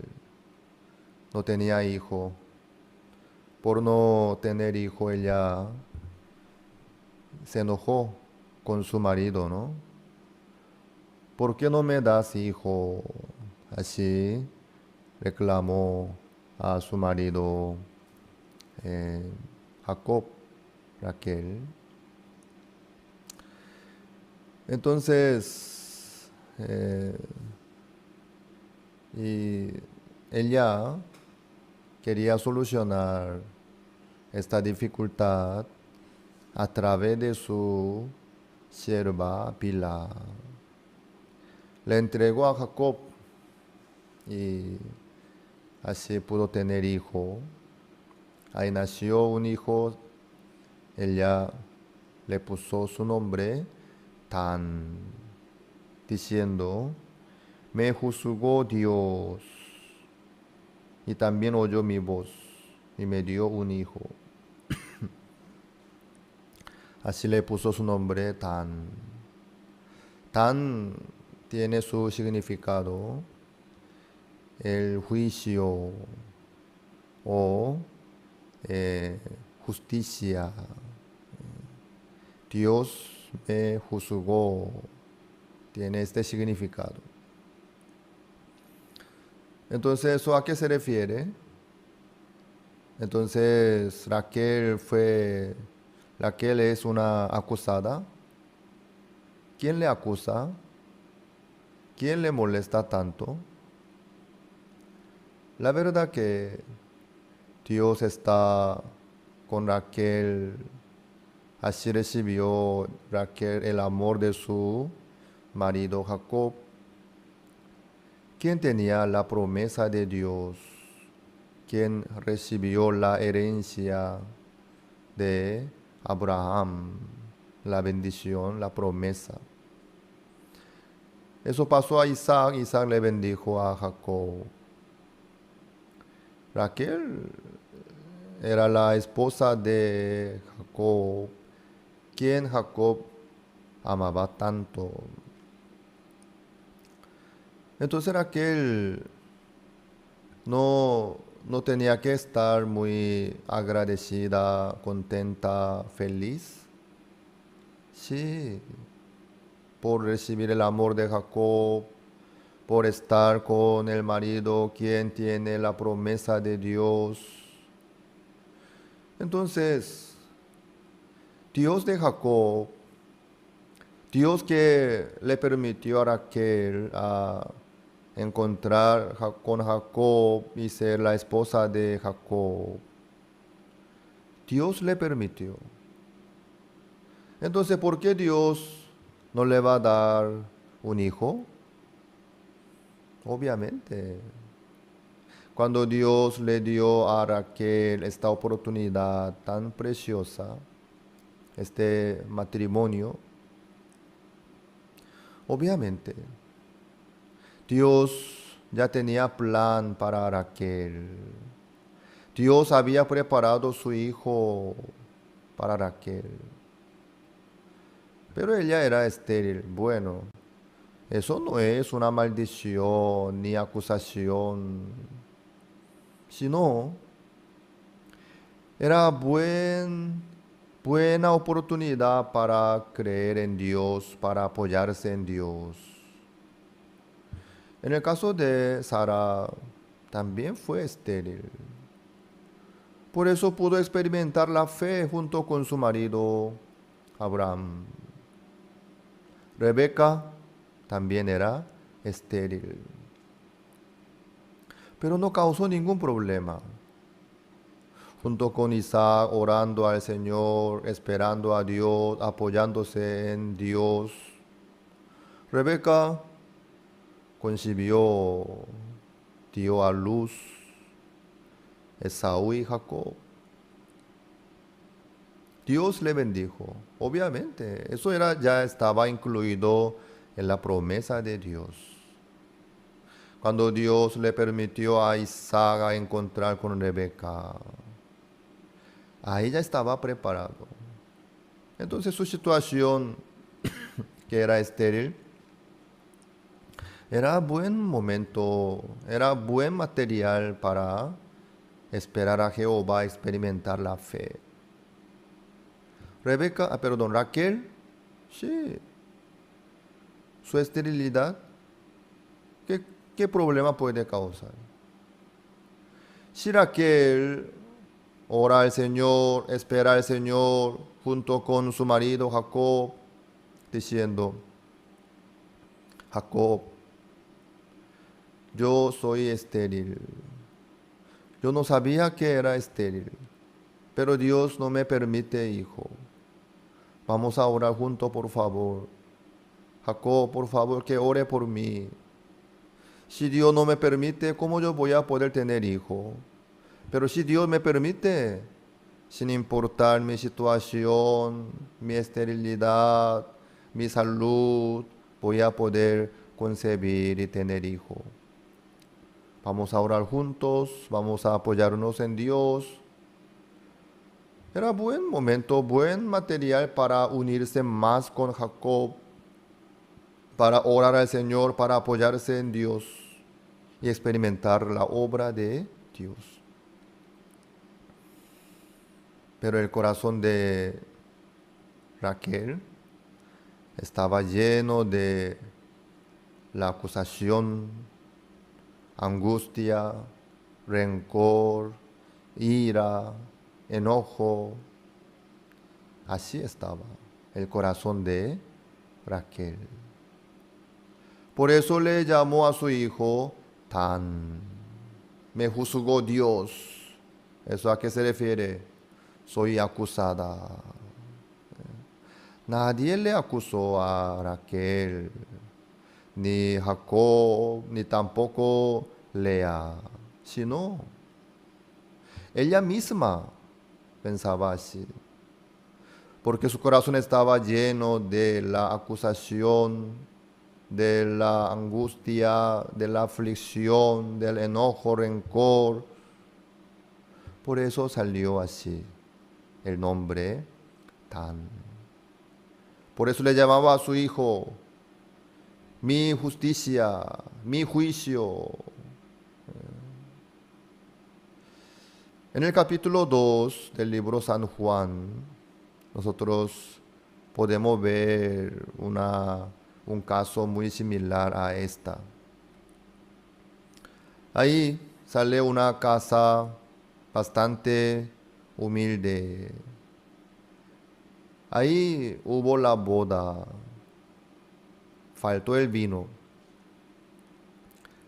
no tenía hijo. Por no tener hijo, ella se enojó con su marido, ¿no? ¿Por qué no me das hijo? Así reclamó a su marido Jacob, Raquel. Entonces, y ella quería solucionar esta dificultad a través de su sierva Bilha. Le entregó a Jacob y así pudo tener hijo. Ahí nació un hijo. Ella le puso su nombre Dan, diciendo: me juzgó Dios y también oyó mi voz y me dio un hijo. Así le puso su nombre Dan. Dan tiene su significado, el juicio o justicia. Dios me juzgó, tiene este significado. Entonces, ¿eso a qué se refiere? Entonces, Raquel es una acusada. ¿Quién le acusa? ¿Quién le molesta tanto? La verdad que Dios está con Raquel. Así recibió Raquel el amor de su marido Jacob, quien tenía la promesa de Dios, quien recibió la herencia de Abraham, la bendición, la promesa. Eso pasó a Isaac. Isaac le bendijo a Jacob. Raquel era la esposa de Jacob, quien Jacob amaba tanto. Entonces Raquel no tenía que estar muy agradecida, contenta, feliz. Sí, por recibir el amor de Jacob, por estar con el marido quien tiene la promesa de Dios. Entonces, Dios de Jacob, Dios que le permitió a Raquel a encontrar con Jacob y ser la esposa de Jacob, Dios le permitió. Entonces, ¿por qué Dios no le va a dar un hijo? Obviamente, cuando Dios le dio a Raquel esta oportunidad tan preciosa, este matrimonio, obviamente, Dios ya tenía plan para Raquel. Dios había preparado su hijo para Raquel. Pero ella era estéril. Bueno, eso no es una maldición ni acusación, sino era buena oportunidad para creer en Dios, para apoyarse en Dios. En el caso de Sara, también fue estéril. Por eso pudo experimentar la fe junto con su marido Abraham. Rebeca también era estéril, pero no causó ningún problema. Junto con Isaac, orando al Señor, esperando a Dios, apoyándose en Dios, Rebeca concibió, dio a luz Esaú y Jacob. Dios le bendijo. Obviamente, eso ya estaba incluido en la promesa de Dios. cuando Dios le permitió a Isaac a encontrar con Rebeca, ahí ya estaba preparado. Entonces su situación, que era estéril, era buen momento, era buen material para esperar a Jehová, experimentar la fe. Raquel, sí, su esterilidad, ¿qué problema puede causar? Si Raquel ora al Señor, espera al Señor junto con su marido Jacob, diciendo: Jacob, yo soy estéril. Yo no sabía que era estéril, pero Dios no me permite hijo. Vamos a orar juntos, por favor. Jacob, por favor, que ore por mí. Si Dios no me permite, ¿cómo yo voy a poder tener hijo? Pero si Dios me permite, sin importar mi situación, mi esterilidad, mi salud, voy a poder concebir y tener hijo. Vamos a orar juntos, vamos a apoyarnos en Dios. Era buen momento, buen material para unirse más con Jacob, para orar al Señor, para apoyarse en Dios y experimentar la obra de Dios. Pero el corazón de Raquel estaba lleno de la acusación, angustia, rencor, ira, enojo. Así estaba el corazón de Raquel. Por eso le llamó a su hijo Dan. Me juzgó Dios. ¿Eso a qué se refiere? Soy acusada. Nadie le acusó a Raquel, ni Jacob, ni tampoco Lea, sino ella misma pensaba así, porque su corazón estaba lleno de la acusación, de la angustia, de la aflicción, del enojo, rencor. Por eso salió así el nombre Dan. Por eso le llamaba a su hijo mi justicia, mi juicio. En el capítulo 2 del libro San Juan, nosotros podemos ver un caso muy similar a esta. Ahí sale una casa bastante humilde. Ahí hubo la boda, faltó el vino.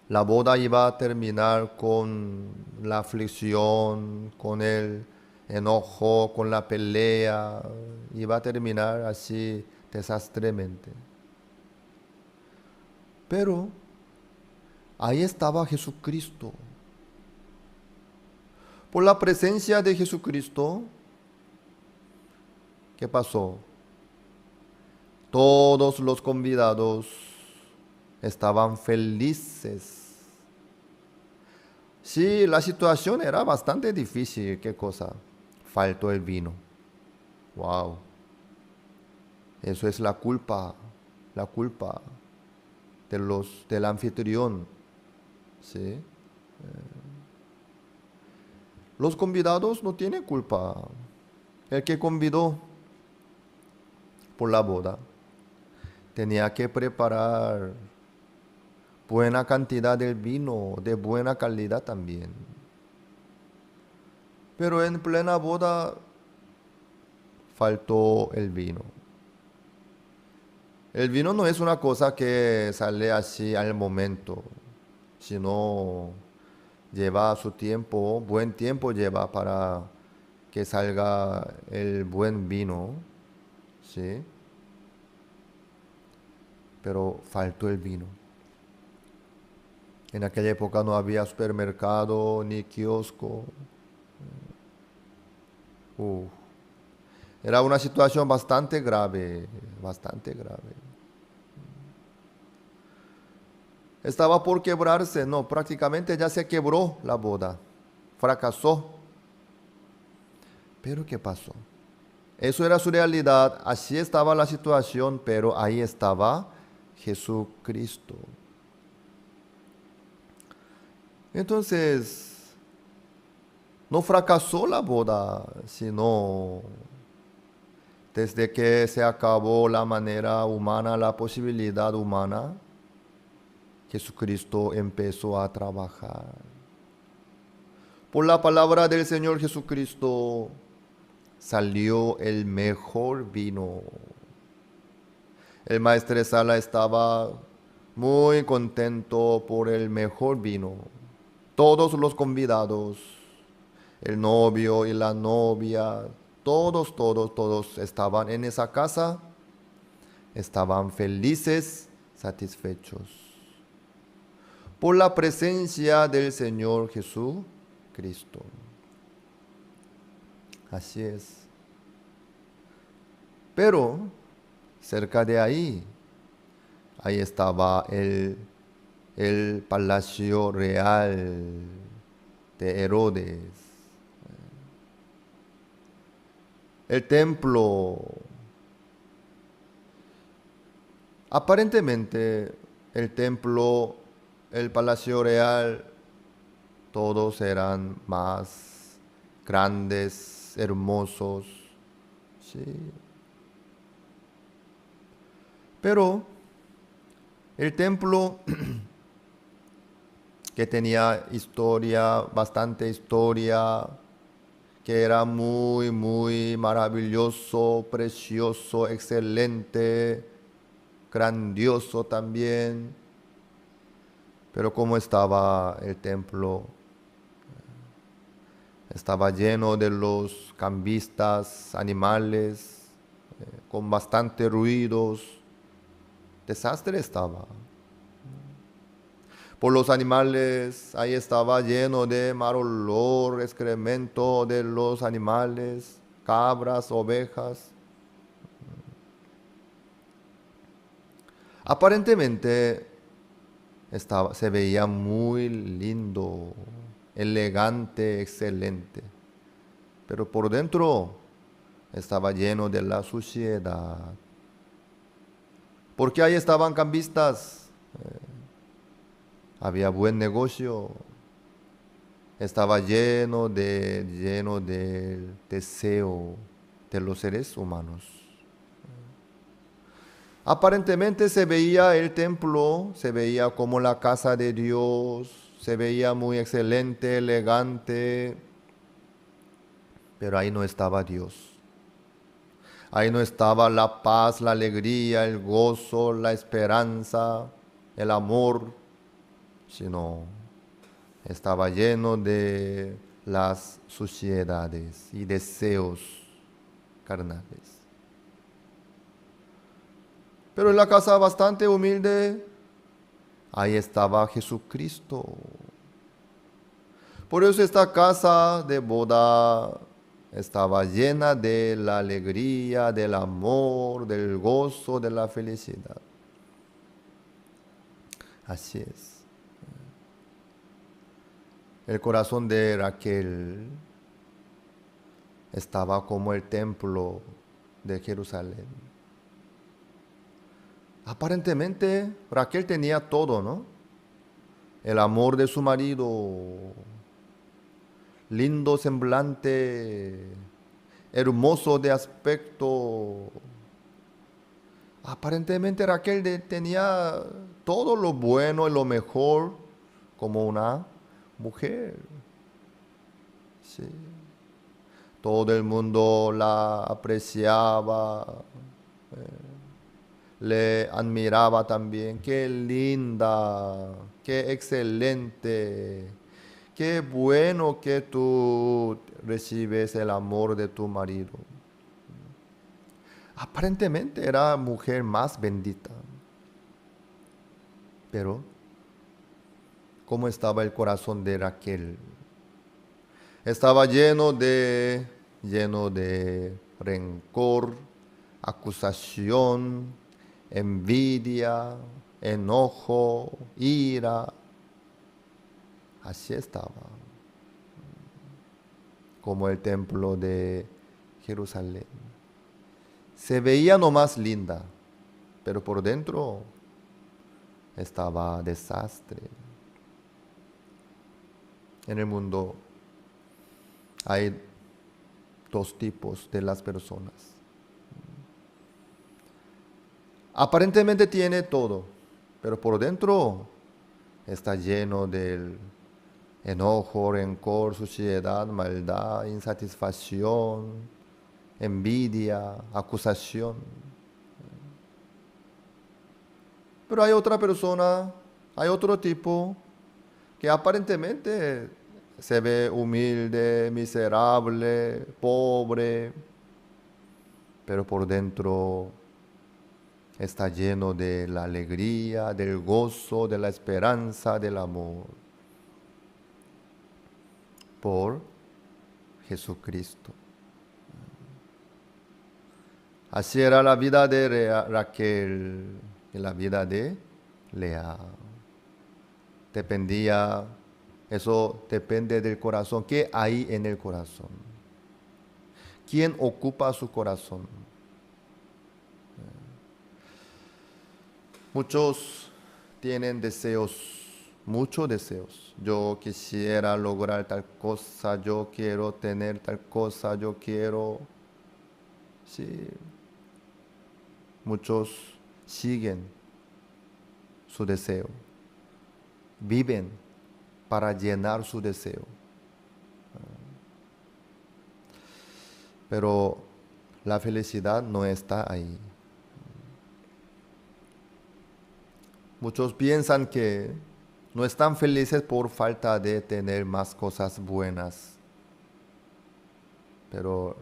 La boda iba a terminar con la aflicción, con el enojo, con la pelea. Iba a terminar así desastremente. Pero ahí estaba Jesucristo. Por la presencia de Jesucristo, ¿qué pasó? Todos los convidados estaban felices. Sí, la situación era bastante difícil. ¿Qué cosa? Faltó el vino. Wow. Eso es la culpa del anfitrión. ¿Sí? Los convidados no tienen culpa. El que convidó por la boda tenía que preparar buena cantidad de vino, de buena calidad también. Pero en plena boda faltó el vino. El vino no es una cosa que sale así al momento, sino lleva su tiempo, buen tiempo lleva para que salga el buen vino, ¿sí? Pero faltó el vino. En aquella época no había supermercado ni kiosco. Era una situación bastante grave, bastante grave. estaba por quebrarse. No, prácticamente ya se quebró la boda. Fracasó. Pero ¿qué pasó? Eso era su realidad, así estaba la situación, pero ahí estaba Jesucristo. Entonces, no fracasó la boda, sino desde que se acabó la manera humana, la posibilidad humana, Jesucristo empezó a trabajar. Por la palabra del Señor Jesucristo salió el mejor vino. El maestresala estaba muy contento por el mejor vino. Todos los convidados, el novio y la novia, todos estaban en esa casa, estaban felices, satisfechos por la presencia del Señor Jesucristo. Así es. Pero cerca de ahí estaba el palacio real de Herodes. El templo. Aparentemente el templo, el palacio real, todos eran más grandes, hermosos, sí. Pero el templo que tenía historia, bastante historia, que era muy, muy maravilloso, precioso, excelente, grandioso también. Pero ¿cómo estaba el templo? Estaba lleno de los cambistas, animales, con bastante ruidos. Desastre estaba. Por los animales, ahí estaba lleno de mal olor, excremento de los animales, cabras, ovejas. Aparentemente se veía muy lindo, elegante, excelente, pero por dentro estaba lleno de la suciedad. Porque ahí estaban cambistas, había buen negocio, estaba lleno del deseo de los seres humanos. Aparentemente se veía el templo, se veía como la casa de Dios, se veía muy excelente, elegante, pero ahí no estaba Dios. Ahí no estaba la paz, la alegría, el gozo, la esperanza, el amor, sino estaba lleno de las suciedades y deseos carnales. Pero en la casa bastante humilde, ahí estaba Jesucristo. Por eso esta casa de boda estaba llena de la alegría, del amor, del gozo, de la felicidad. Así es. El corazón de Raquel estaba como el templo de Jerusalén. Aparentemente Raquel tenía todo, ¿no? El amor de su marido, lindo semblante, hermoso de aspecto. Aparentemente Raquel tenía todo lo bueno y lo mejor como una mujer. Sí. Todo el mundo la apreciaba, le admiraba también. Qué linda, qué excelente, qué bueno que tú recibes el amor de tu marido. Aparentemente era la mujer más bendita. Pero, ¿cómo estaba el corazón de Raquel? Estaba lleno de rencor, acusación, envidia, enojo, ira. Así estaba. Como el templo de Jerusalén. Se veía nomás linda, pero por dentro estaba desastre. En el mundo hay dos tipos de las personas. Aparentemente tiene todo, pero por dentro está lleno del enojo, rencor, suciedad, maldad, insatisfacción, envidia, acusación. Pero hay otra persona, hay otro tipo que aparentemente se ve humilde, miserable, pobre, pero por dentro está lleno de la alegría, del gozo, de la esperanza, del amor por Jesucristo. Así era la vida de Raquel y la vida de Lea. Eso depende del corazón. ¿Qué hay en el corazón? ¿Quién ocupa su corazón? Muchos tienen deseos, muchos deseos. Yo quisiera lograr tal cosa, yo quiero tener tal cosa, yo quiero... Sí. Muchos siguen su deseo. Viven para llenar su deseo. Pero la felicidad no está ahí. Muchos piensan que no están felices por falta de tener más cosas buenas. Pero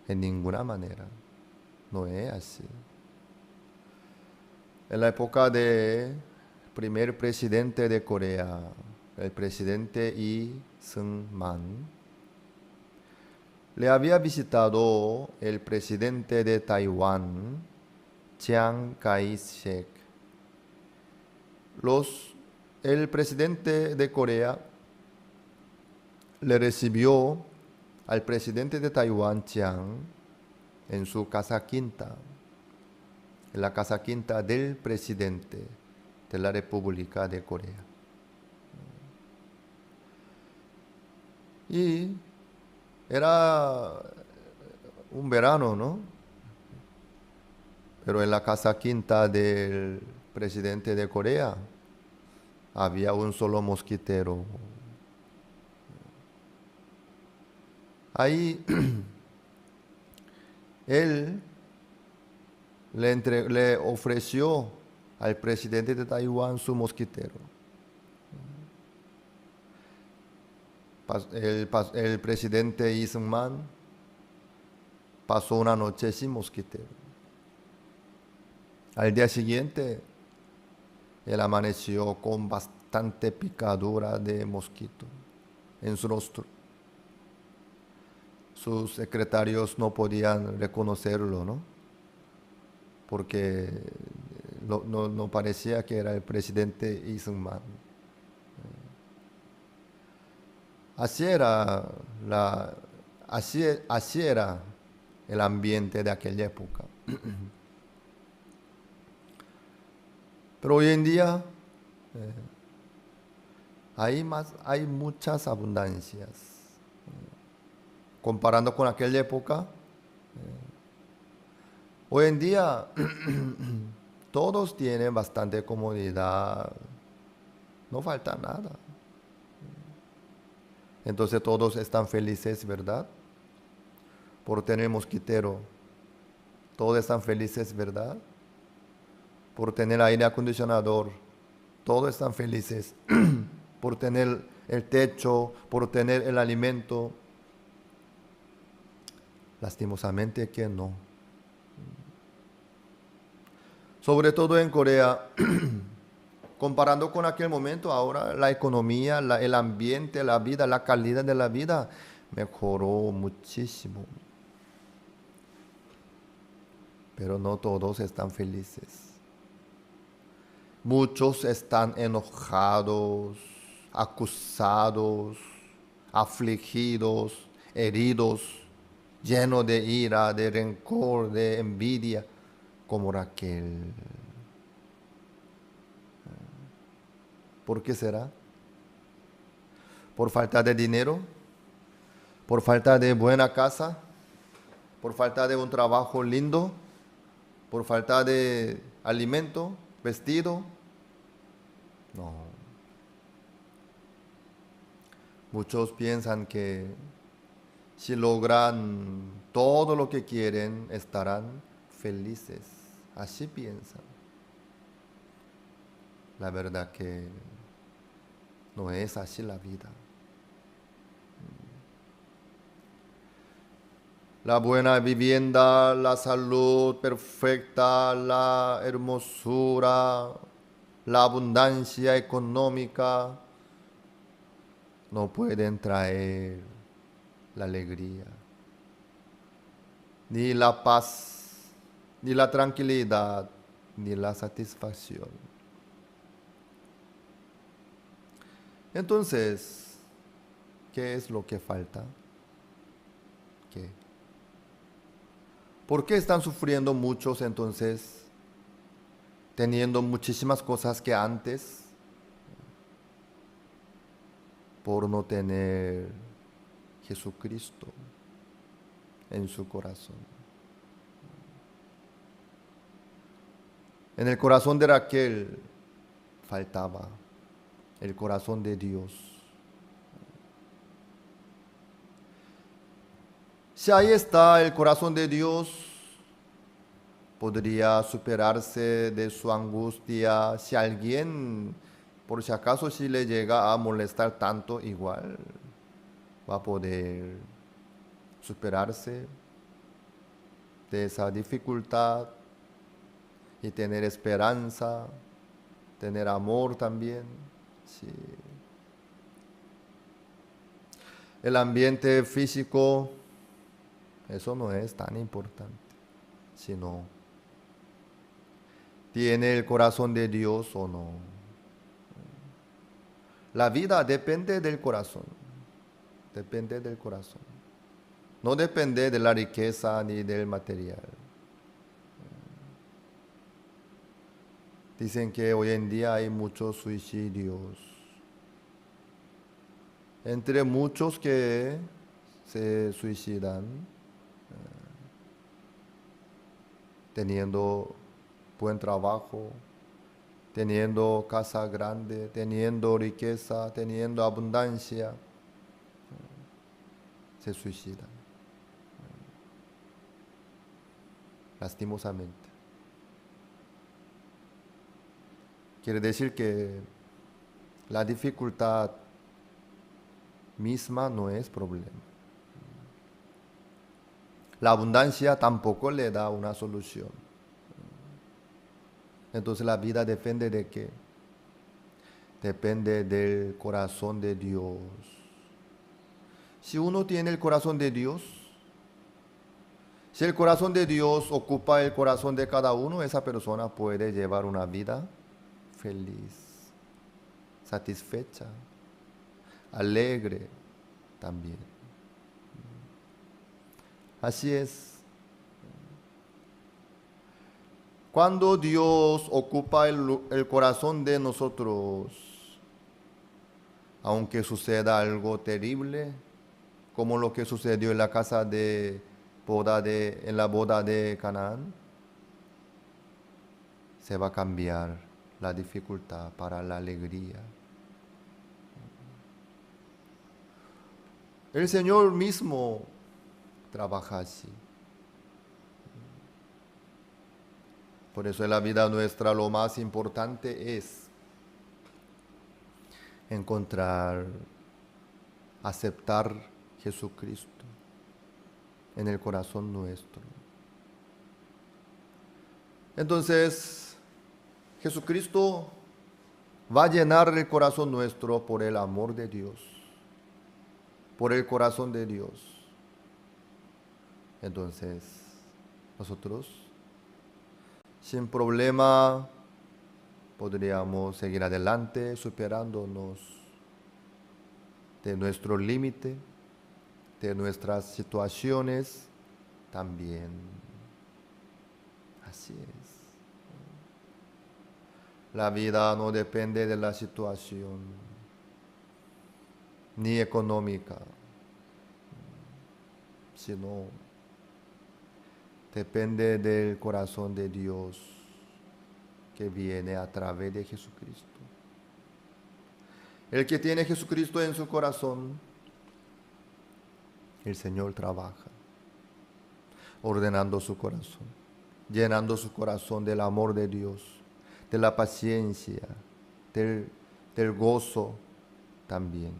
en ninguna manera. No es así. En la época del primer presidente de Corea, el presidente Lee Seung-man, le había visitado el presidente de Taiwán, Chiang Kai-shek. El presidente de Corea le recibió al presidente de Taiwán, Chiang, en su casa quinta, en la casa quinta del presidente de la República de Corea. Y era un verano, ¿no? Pero en la casa quinta del presidente de Corea había un solo mosquitero. Ahí él le ofreció al presidente de Taiwán su mosquitero. El presidente Lee Seung-man pasó una noche sin mosquitero. Al día siguiente, él amaneció con bastante picadura de mosquito en su rostro. Sus secretarios no podían reconocerlo, ¿no? Porque no parecía que era el presidente Lee Seung-man. Así era el ambiente de aquella época. Pero hoy en día hay muchas abundancias. Comparando con aquella época, hoy en día todos tienen bastante comodidad, no falta nada. Entonces todos están felices, ¿verdad? Por tener mosquitero. Todos están felices, ¿verdad? Por tener aire acondicionador. Todos están felices. Por tener el techo, por tener el alimento. Lastimosamente que no. Sobre todo en Corea, comparando con aquel momento, ahora la economía, el ambiente, la vida, la calidad de la vida mejoró muchísimo. Pero no todos están felices. Muchos están enojados, acusados, afligidos, heridos, llenos de ira, de rencor, de envidia, como Raquel. ¿Por qué será? ¿Por falta de dinero? ¿Por falta de buena casa? ¿Por falta de un trabajo lindo? ¿Por falta de alimento, vestido? No. Muchos piensan que si logran todo lo que quieren, estarán felices. Así piensan. La verdad que no es así la vida. La buena vivienda, la salud perfecta, la hermosura, la abundancia económica no pueden traer la alegría, ni la paz, ni la tranquilidad, ni la satisfacción. Entonces, ¿qué es lo que falta? ¿Qué? ¿Por qué están sufriendo muchos entonces, teniendo muchísimas cosas que antes, por no tener Jesucristo en su corazón? En el corazón de Raquel faltaba el corazón de Dios. Si ahí está el corazón de Dios, podría superarse de su angustia. Si alguien, por si acaso, si le llega a molestar tanto, igual va a poder superarse de esa dificultad y tener esperanza, tener amor también. Sí. El ambiente físico, eso no es tan importante, sino ¿tiene el corazón de Dios o no? La vida depende del corazón, depende del corazón. No depende de la riqueza ni del material. Dicen que hoy en día hay muchos suicidios. Entre muchos que se suicidan, teniendo buen trabajo, teniendo casa grande, teniendo riqueza, teniendo abundancia, se suicidan. Lastimosamente. Quiere decir que la dificultad misma no es problema. La abundancia tampoco le da una solución. Entonces la vida depende de qué? Depende del corazón de Dios. Si uno tiene el corazón de Dios, si el corazón de Dios ocupa el corazón de cada uno, esa persona puede llevar una vida feliz, satisfecha, alegre también. Así es. Cuando Dios ocupa el corazón de nosotros, aunque suceda algo terrible, como lo que sucedió en la casa de boda en la boda de Canaán, se va a cambiar la dificultad para la alegría. El Señor mismo trabaja así. Por eso en la vida nuestra lo más importante es encontrar, aceptar Jesucristo en el corazón nuestro. Entonces, Jesucristo va a llenar el corazón nuestro por el amor de Dios, por el corazón de Dios. Entonces, nosotros, sin problema, podríamos seguir adelante superándonos de nuestro límite, de nuestras situaciones también. Así es. La vida no depende de la situación, ni económica, sino depende del corazón de Dios que viene a través de Jesucristo. El que tiene Jesucristo en su corazón, el Señor trabaja, ordenando su corazón, llenando su corazón del amor de Dios, de la paciencia, del gozo también.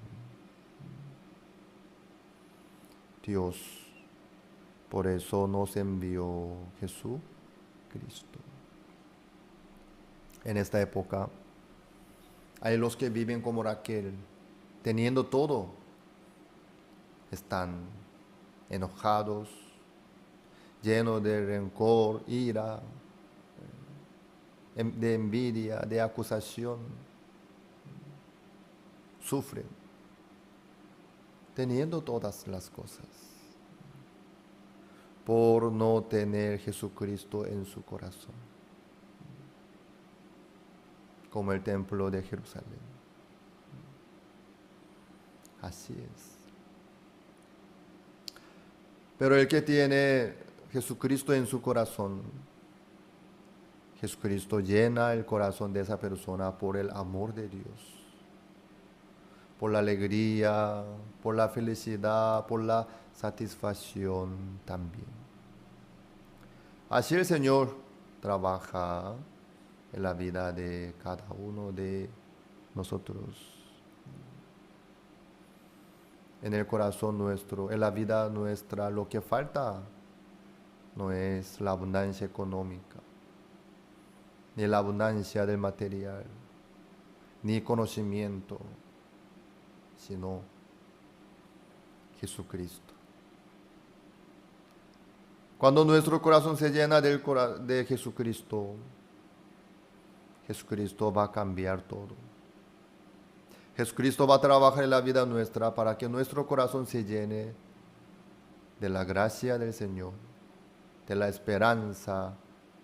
Dios, por eso nos envió Jesucristo. En esta época hay los que viven como Raquel, teniendo todo, están enojados, llenos de rencor, ira, de envidia, de acusación, sufren, teniendo todas las cosas, por no tener Jesucristo en su corazón, como el templo de Jerusalén. Así es. Pero el que tiene Jesucristo en su corazón, Jesucristo llena el corazón de esa persona por el amor de Dios, por la alegría, por la felicidad, por la satisfacción también. Así el Señor trabaja en la vida de cada uno de nosotros, en el corazón nuestro, en la vida nuestra. Lo que falta no es la abundancia económica, ni la abundancia del material, ni conocimiento, sino Jesucristo. Cuando nuestro corazón se llena de Jesucristo, Jesucristo va a cambiar todo. Jesucristo va a trabajar en la vida nuestra para que nuestro corazón se llene de la gracia del Señor, de la esperanza,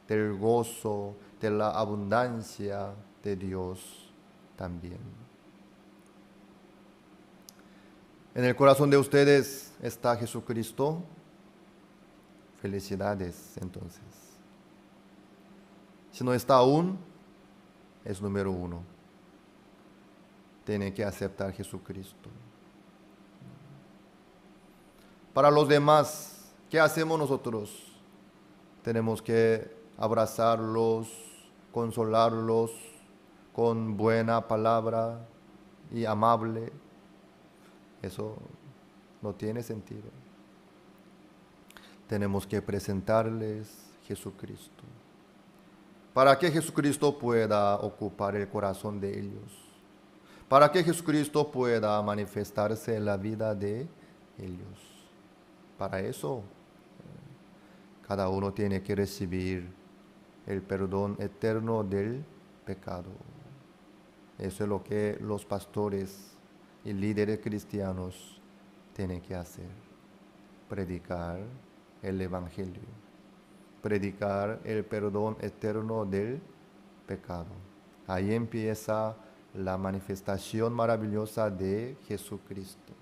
del gozo, de la abundancia de Dios también. En el corazón de ustedes está Jesucristo. Felicidades, entonces. Si no está aún, es número 1. Tienen que aceptar Jesucristo. Para los demás, ¿qué hacemos nosotros? Tenemos que abrazarlos, consolarlos con buena palabra y amable. Eso no tiene sentido. Tenemos que presentarles Jesucristo, para que Jesucristo pueda ocupar el corazón de ellos, para que Jesucristo pueda manifestarse en la vida de ellos. Para eso, cada uno tiene que recibir el perdón eterno del pecado. Eso es lo que los pastores y líderes cristianos tienen que hacer: predicar el Evangelio, predicar el perdón eterno del pecado. Ahí empieza la manifestación maravillosa de Jesucristo.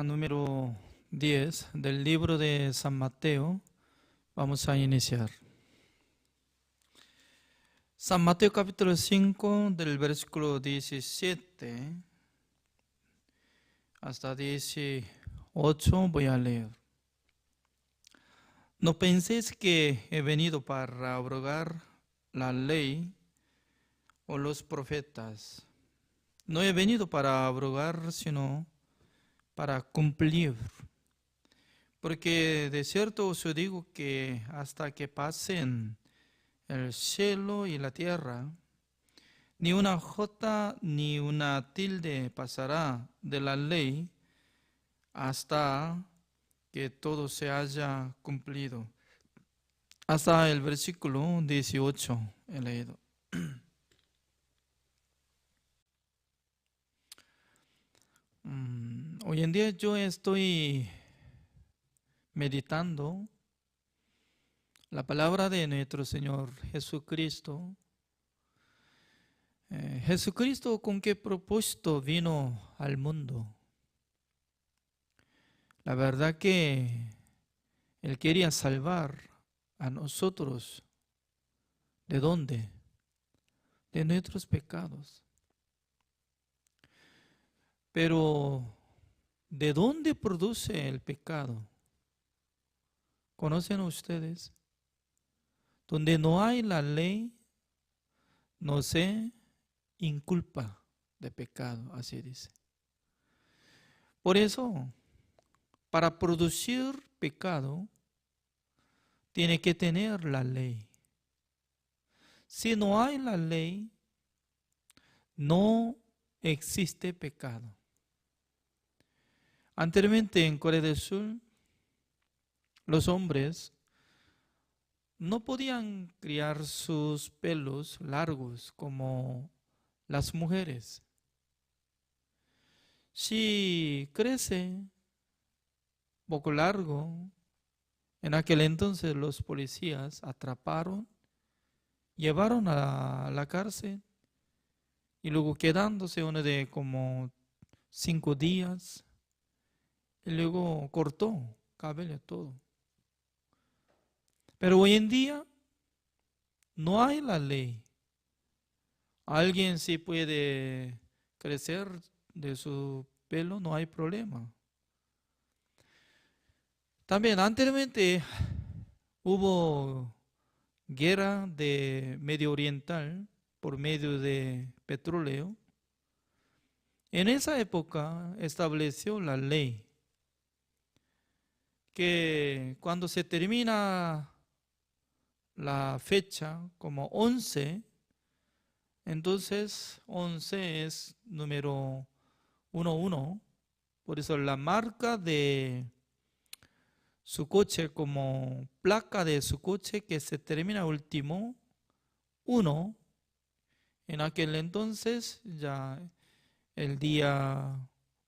Número 10 del libro de San Mateo. Vamos a iniciar. San Mateo capítulo 5 del versículo 17 hasta 18 voy a leer. No penséis que he venido para abrogar la ley o los profetas. No he venido para abrogar, sino para cumplir. Porque de cierto os digo que hasta que pasen el cielo y la tierra, ni una jota ni una tilde pasará de la ley hasta que todo se haya cumplido. Hasta el versículo 18 he leído. Hoy en día yo estoy meditando la palabra de nuestro Señor Jesucristo. Jesucristo, ¿con qué propósito vino al mundo? La verdad que Él quería salvar a nosotros. ¿De dónde? De nuestros pecados. Pero, ¿de dónde produce el pecado? ¿Conocen ustedes? Donde no hay la ley, no se inculpa de pecado, así dice. Por eso, para producir pecado, tiene que tener la ley. Si no hay la ley, no existe pecado. Anteriormente en Corea del Sur, los hombres no podían criar sus pelos largos como las mujeres. Si crece poco largo, en aquel entonces los policías atraparon, llevaron a la cárcel y luego quedándose uno de como 5 días y luego cortó cabello todo. Pero hoy en día no hay la ley. Alguien sí puede crecer de su pelo, no hay problema. También anteriormente hubo guerra de Medio Oriental por medio de petróleo. En esa época estableció la ley que cuando se termina la fecha como 11, entonces 11 es número 11, por eso la marca de su coche como placa de su coche que se termina último 1, en aquel entonces ya el día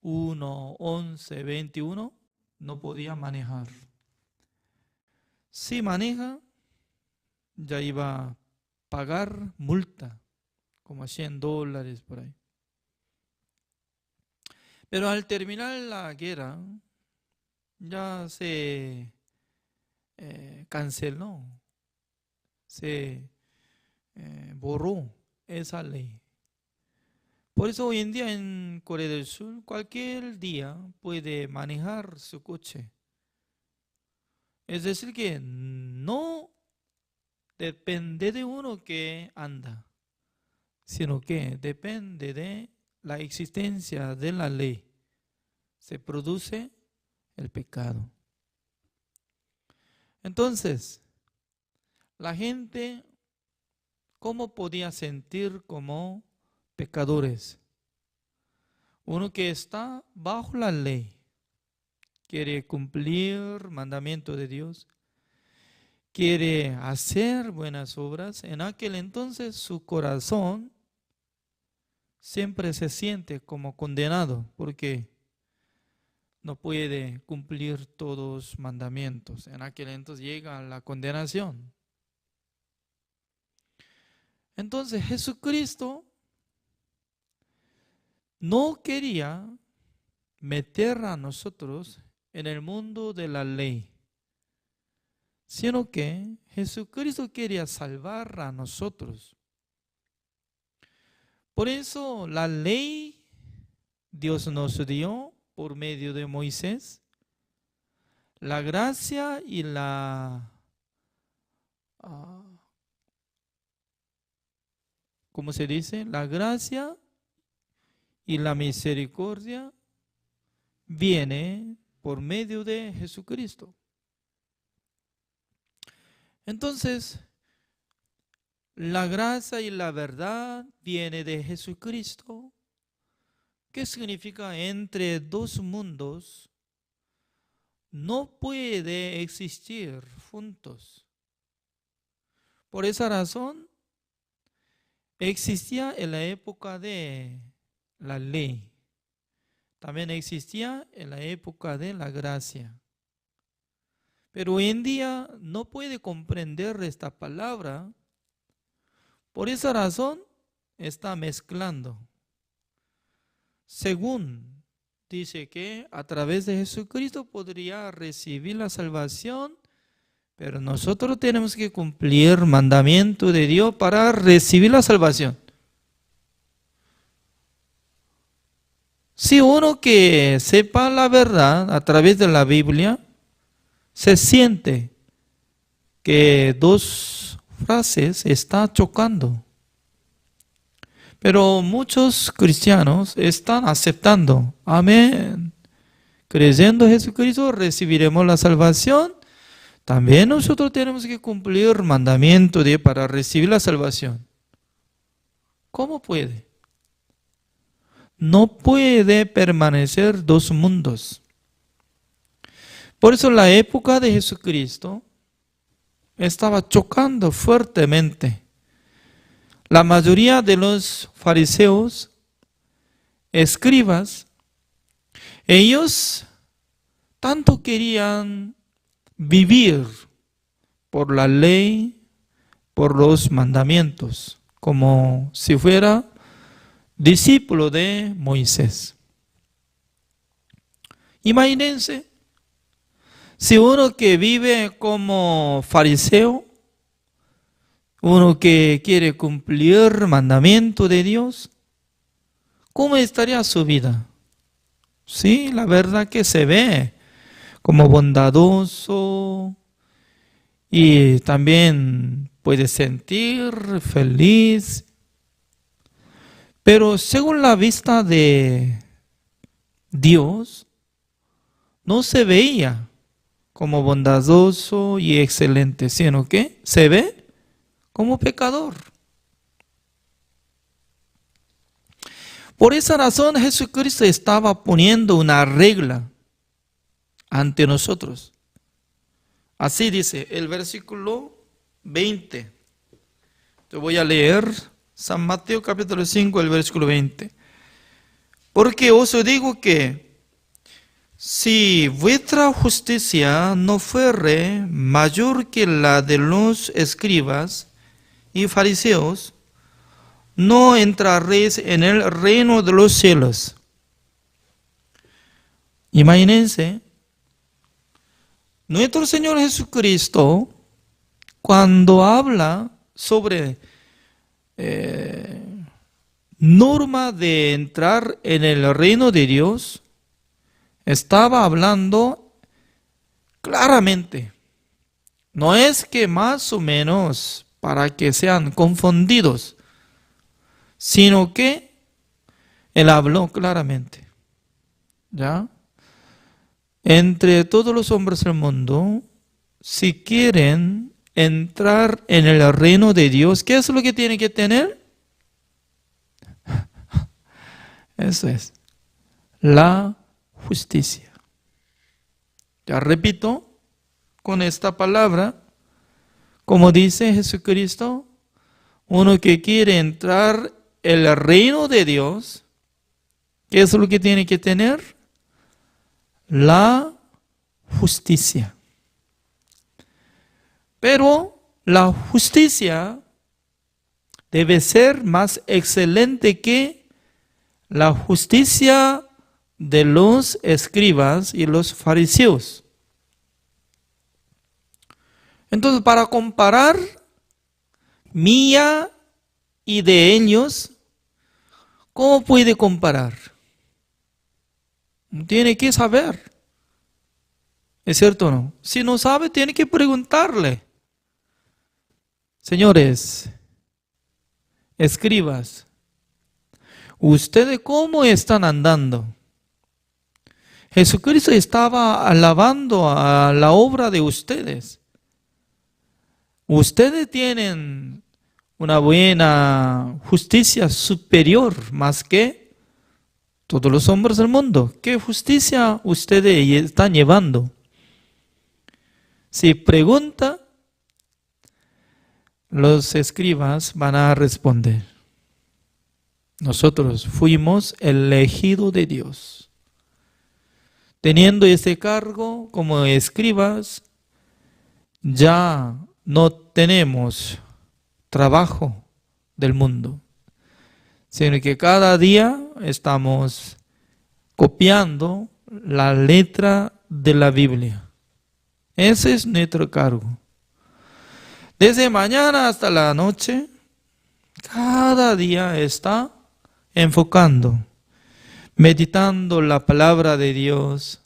1, 11, 21 no podía manejar. Si maneja, ya iba a pagar multa, como $100 por ahí. Pero al terminar la guerra, ya se canceló, se borró esa ley. Por eso hoy en día en Corea del Sur, cualquier día puede manejar su coche. Es decir, que no depende de uno que anda, sino que depende de la existencia de la ley. Se produce el pecado. Entonces, la gente, ¿cómo podía sentir como pecadores? Uno que está bajo la ley, quiere cumplir mandamiento de Dios, quiere hacer buenas obras, en aquel entonces su corazón siempre se siente como condenado, porque no puede cumplir todos los mandamientos. En aquel entonces llega la condenación. Entonces Jesucristo no quería meter a nosotros en el mundo de la ley, sino que Jesucristo quería salvar a nosotros. Por eso la ley Dios nos dio por medio de Moisés, la gracia y ¿cómo se dice? La gracia y la misericordia viene por medio de Jesucristo. Entonces, la gracia y la verdad viene de Jesucristo. ¿Qué significa? Entre dos mundos no puede existir juntos. Por esa razón, existía en la época de la ley. También existía en la época de la gracia. Pero hoy en día no puede comprender esta palabra. Por esa razón está mezclando. Según dice que a través de Jesucristo podría recibir la salvación, pero nosotros tenemos que cumplir el mandamiento de Dios para recibir la salvación. Si uno que sepa la verdad a través de la Biblia, se siente que dos frases están chocando. Pero muchos cristianos están aceptando. Amén. Creyendo en Jesucristo recibiremos la salvación. También nosotros tenemos que cumplir el mandamiento para recibir la salvación. ¿Cómo puede? No puede permanecer dos mundos. Por eso la época de Jesucristo estaba chocando fuertemente. La mayoría de los fariseos, escribas, ellos tanto querían vivir por la ley, por los mandamientos, como si fuera discípulo de Moisés. Imagínense, si uno que vive como fariseo, uno que quiere cumplir el mandamiento de Dios, ¿cómo estaría su vida? Sí, la verdad que se ve como bondadoso y también puede sentir feliz. Pero según la vista de Dios, no se veía como bondadoso y excelente, sino que se ve como pecador. Por esa razón Jesucristo estaba poniendo una regla ante nosotros. Así dice el versículo 20. Te voy a leer San Mateo capítulo 5, el versículo 20. Porque os digo que si vuestra justicia no fuere mayor que la de los escribas y fariseos, no entraréis en el reino de los cielos. Imagínense, nuestro Señor Jesucristo, cuando habla sobre norma de entrar en el reino de Dios, estaba hablando claramente. No es que más o menos para que sean confundidos, sino que Él habló claramente. ¿Ya? Entre todos los hombres del mundo, si quieren entrar en el reino de Dios, ¿qué es lo que tienen que tener? Eso es la justicia. Ya repito con esta palabra, como dice Jesucristo, uno que quiere entrar en el reino de Dios, ¿qué es lo que tiene que tener? La justicia. Pero la justicia debe ser más excelente que la justicia de los escribas y los fariseos. Entonces, para comparar mía y de ellos, ¿cómo puede comparar? Tiene que saber. ¿Es cierto o no? Si no sabe, tiene que preguntarle. Señores, escribas, ¿Ustedes cómo están andando? Jesucristo estaba alabando a la obra de ustedes. Ustedes tienen una buena justicia superior más que todos los hombres del mundo. ¿Qué justicia ustedes están llevando? Si pregunta, los escribas van a responder: nosotros fuimos elegidos de Dios. Teniendo ese cargo como escribas, ya no tenemos trabajo del mundo, sino que cada día estamos copiando la letra de la Biblia. Ese es nuestro cargo. Desde mañana hasta la noche, cada día está enfocando, meditando la palabra de Dios,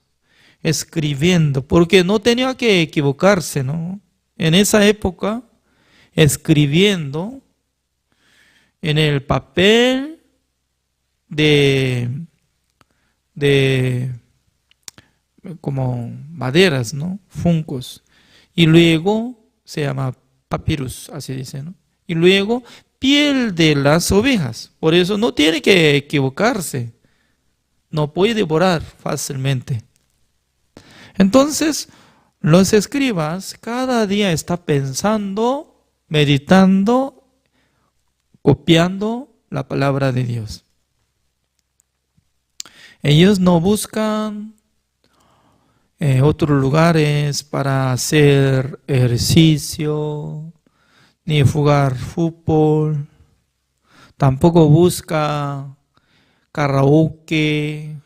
escribiendo, porque no tenía que equivocarse, ¿no? En esa época, escribiendo en el papel de como maderas, ¿no? Funcos. Y luego se llama papyrus, así dice, ¿no? Y luego piel de las ovejas. Por eso no tiene que equivocarse. No puede borrar fácilmente. Entonces, los escribas cada día están pensando, meditando, copiando la palabra de Dios. Ellos no buscan otros lugares para hacer ejercicio, ni jugar fútbol. Tampoco busca karaoke.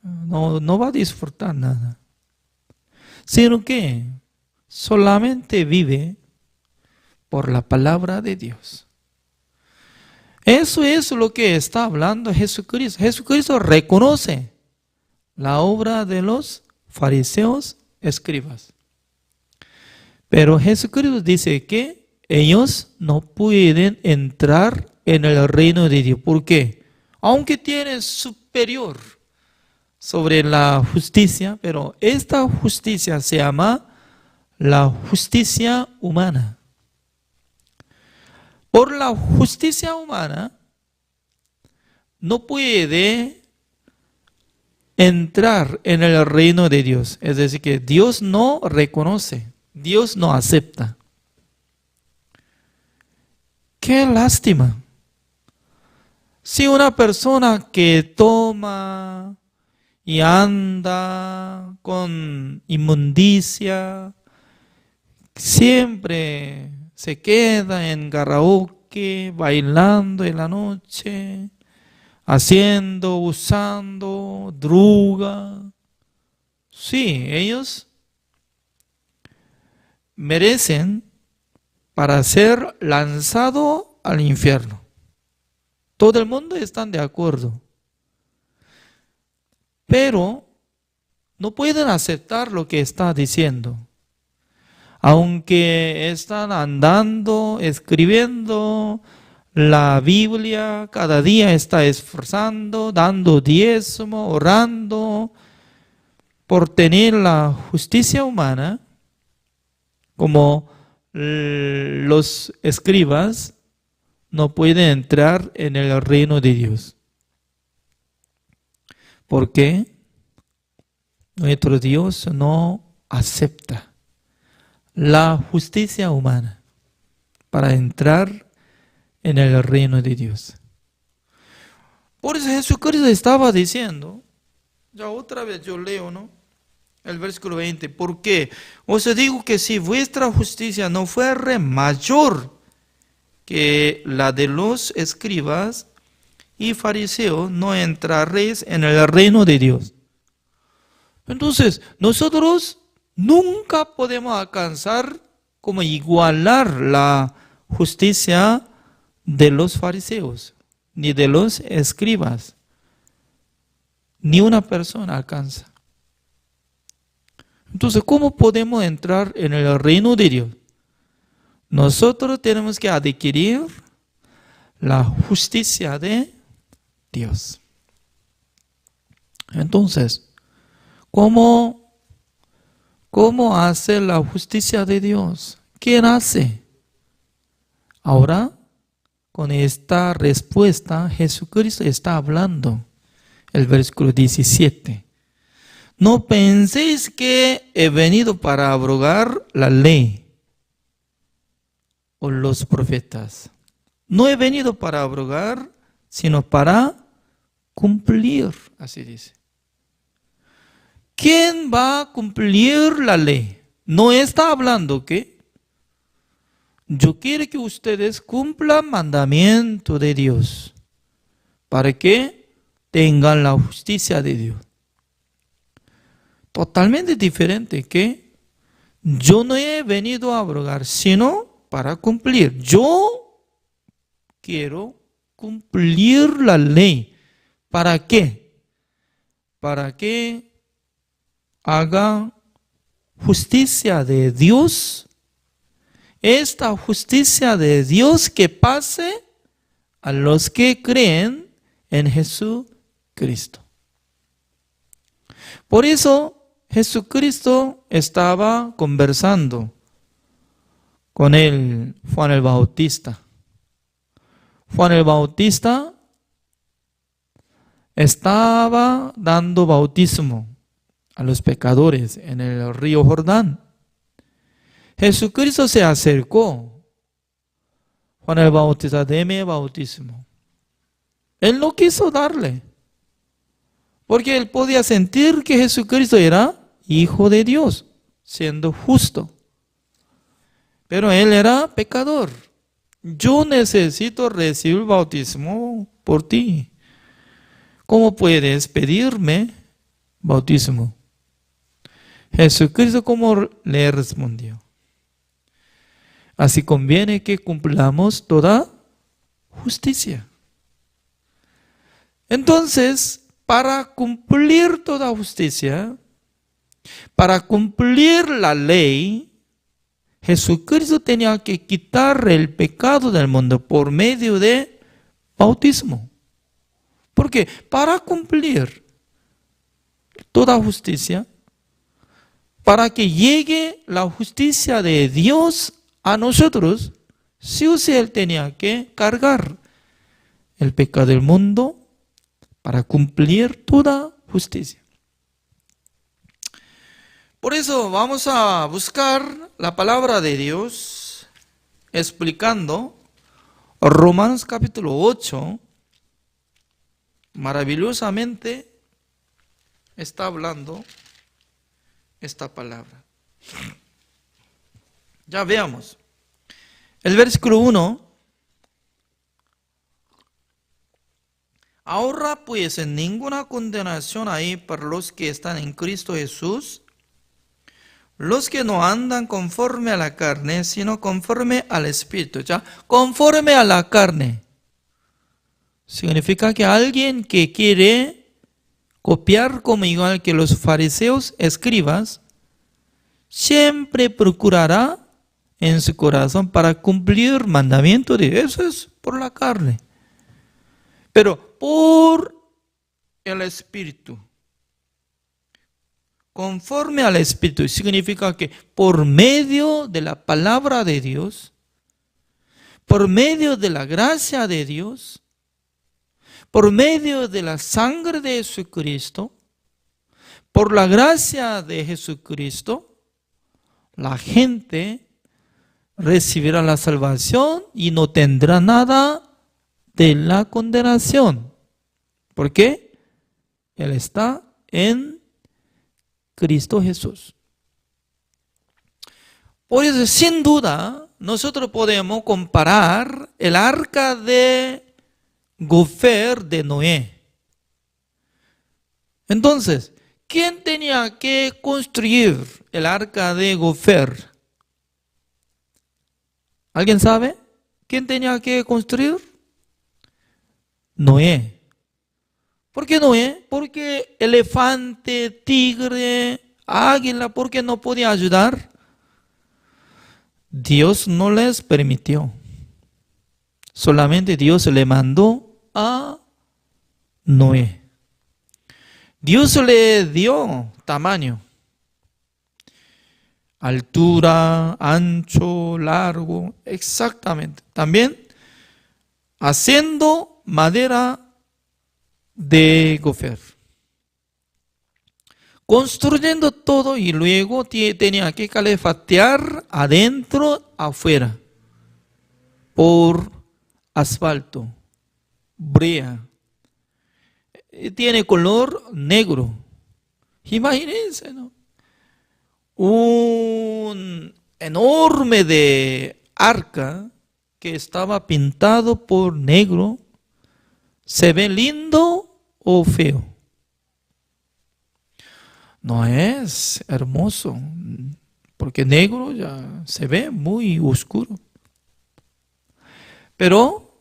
No va a disfrutar nada. Sino que solamente vive por la palabra de Dios. Eso es lo que está hablando Jesucristo. Jesucristo reconoce la obra de los fariseos, escribas. Pero Jesucristo dice que ellos no pueden entrar en el reino de Dios. ¿Por qué? Aunque tienen superior sobre la justicia, pero esta justicia se llama la justicia humana. Por la justicia humana no puede entrar en el reino de Dios. Es decir, que Dios no reconoce, Dios no acepta. Qué lástima. Si una persona que toma y anda con inmundicia, siempre se queda en karaoke, bailando en la noche, usando droga. Sí, ellos merecen para ser lanzados al infierno. Todo el mundo está de acuerdo. Pero no pueden aceptar lo que está diciendo. Aunque están andando, escribiendo la Biblia, cada día está esforzando, dando diezmo, orando por tener la justicia humana, como los escribas, no pueden entrar en el reino de Dios. ¿Por qué? Nuestro Dios no acepta la justicia humana para entrar en el reino de Dios. Por eso Jesucristo estaba diciendo, ya otra vez yo leo, ¿no? El versículo 20, porque os digo que si vuestra justicia no fuere mayor que la de los escribas y fariseos, no entraréis en el reino de Dios. Entonces, nosotros nunca podemos alcanzar como igualar la justicia de los fariseos, ni de los escribas. Ni una persona alcanza. Entonces, ¿cómo podemos entrar en el reino de Dios? Nosotros tenemos que adquirir la justicia de Dios. Entonces, ¿cómo hace la justicia de Dios? ¿Quién hace? Ahora, con esta respuesta, Jesucristo está hablando. El versículo 17. No penséis que he venido para abrogar la ley o los profetas. No he venido para abrogar, sino para cumplir, así dice. ¿Quién va a cumplir la ley? No está hablando que yo quiero que ustedes cumplan mandamiento de Dios para que tengan la justicia de Dios. Totalmente diferente que yo no he venido a abrogar, sino para cumplir. Yo quiero cumplir la ley. ¿Para qué? Para que haga justicia de Dios. Esta justicia de Dios que pase a los que creen en Jesucristo. Por eso Jesucristo estaba conversando con Juan el Bautista. Juan el Bautista estaba dando bautismo a los pecadores en el río Jordán. Jesucristo se acercó. Juan el Bautista, deme bautismo. Él no quiso darle, porque él podía sentir que Jesucristo era Hijo de Dios, siendo justo. Pero él era pecador. Yo necesito recibir bautismo por ti. ¿Cómo puedes pedirme bautismo? Jesucristo, ¿cómo le respondió? Así conviene que cumplamos toda justicia. Entonces, para cumplir toda justicia, para cumplir la ley, Jesucristo tenía que quitar el pecado del mundo por medio de bautismo. Porque para cumplir toda justicia, para que llegue la justicia de Dios a nosotros, sí o sí Él tenía que cargar el pecado del mundo para cumplir toda justicia. Por eso vamos a buscar la palabra de Dios explicando Romanos capítulo 8. Maravillosamente está hablando esta palabra. Ya veamos. El versículo 1. Ahora pues ninguna condenación hay para los que están en Cristo Jesús, los que no andan conforme a la carne, sino conforme al Espíritu. ¿Ya? Conforme a la carne. Significa que alguien que quiere copiar como igual que los fariseos, escribas, siempre procurará en su corazón para cumplir mandamiento de Dios. Eso es por la carne. Pero por el Espíritu. Conforme al Espíritu significa que por medio de la palabra de Dios, por medio de la gracia de Dios, por medio de la sangre de Jesucristo, por la gracia de Jesucristo, la gente recibirá la salvación y no tendrá nada de la condenación. ¿Por qué? Él está en Cristo Jesús. Por eso, sin duda, nosotros podemos comparar el arca de Gofer de Noé. Entonces, ¿quién tenía que construir el arca de Gofer? ¿Alguien sabe? ¿Quién tenía que construir? Noé. ¿Por qué Noé? Porque elefante, tigre, águila, ¿por qué no podía ayudar? Dios no les permitió. Solamente Dios le mandó a Noé. Dios le dio tamaño, altura, ancho, largo, exactamente. También haciendo madera de gofer. Construyendo todo y luego tenía que calefactear adentro, afuera, por asfalto, brea. Tiene color negro. Imagínense, ¿no? Un enorme de arca que estaba pintado por negro. ¿Se ve lindo o feo? No es hermoso, porque negro ya se ve muy oscuro. Pero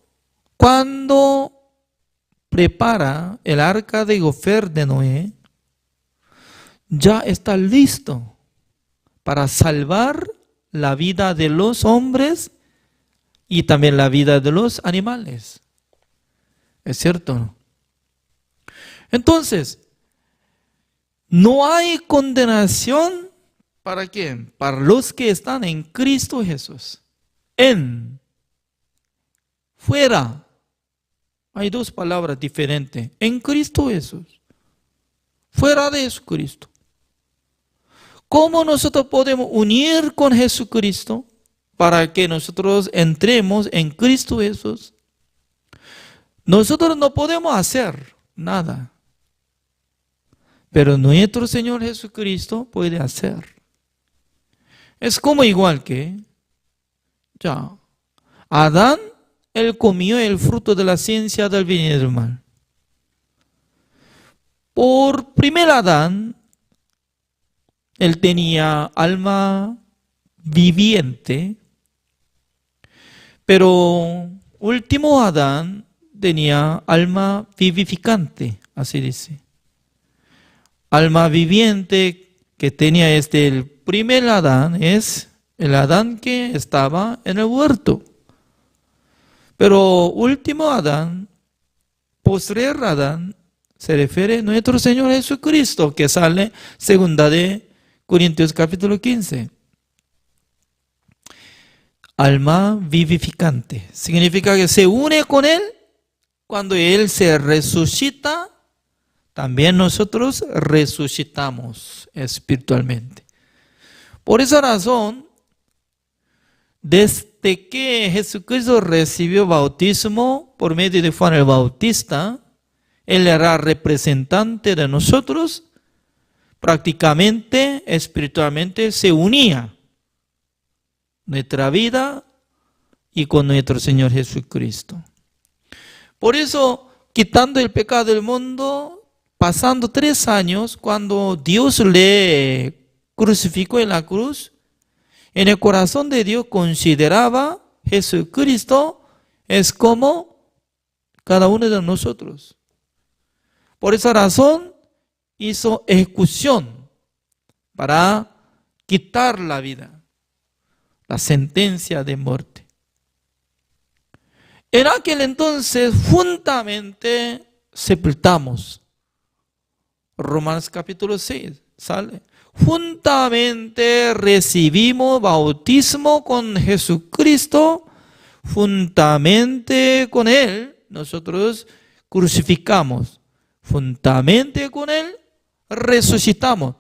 cuando prepara el arca de gofer de Noé, ya está listo para salvar la vida de los hombres y también la vida de los animales. ¿Es cierto? Entonces, no hay condenación ¿para quién? Para los que están en Cristo Jesús. Fuera. Hay dos palabras diferentes. En Cristo Jesús. Fuera de Jesucristo. ¿Cómo nosotros podemos unir con Jesucristo para que nosotros entremos en Cristo Jesús? Nosotros no podemos hacer nada. Pero nuestro Señor Jesucristo puede hacer. Es como igual que Adán, él comió el fruto de la ciencia del bien y del mal. Por primer Adán, él tenía alma viviente, pero último Adán tenía alma vivificante, así dice. Alma viviente que tenía el primer Adán es el Adán que estaba en el huerto. Pero último Adán, posterior Adán, se refiere a nuestro Señor Jesucristo, que sale segunda de Corintios capítulo 15. Alma vivificante. Significa que se une con Él. Cuando Él se resucita, también nosotros resucitamos espiritualmente. Por esa razón, desde que Jesucristo recibió bautismo por medio de Juan el Bautista, Él era representante de nosotros, prácticamente, espiritualmente, se unía nuestra vida y con nuestro Señor Jesucristo. Por eso, quitando el pecado del mundo, pasando 3 años, cuando Dios le crucificó en la cruz, en el corazón de Dios consideraba Jesucristo es como cada uno de nosotros. Por esa razón hizo ejecución para quitar la vida, la sentencia de muerte. En aquel entonces juntamente sepultamos. Romanos capítulo 6 sale. Juntamente recibimos bautismo con Jesucristo, juntamente con Él nosotros crucificamos, juntamente con Él resucitamos.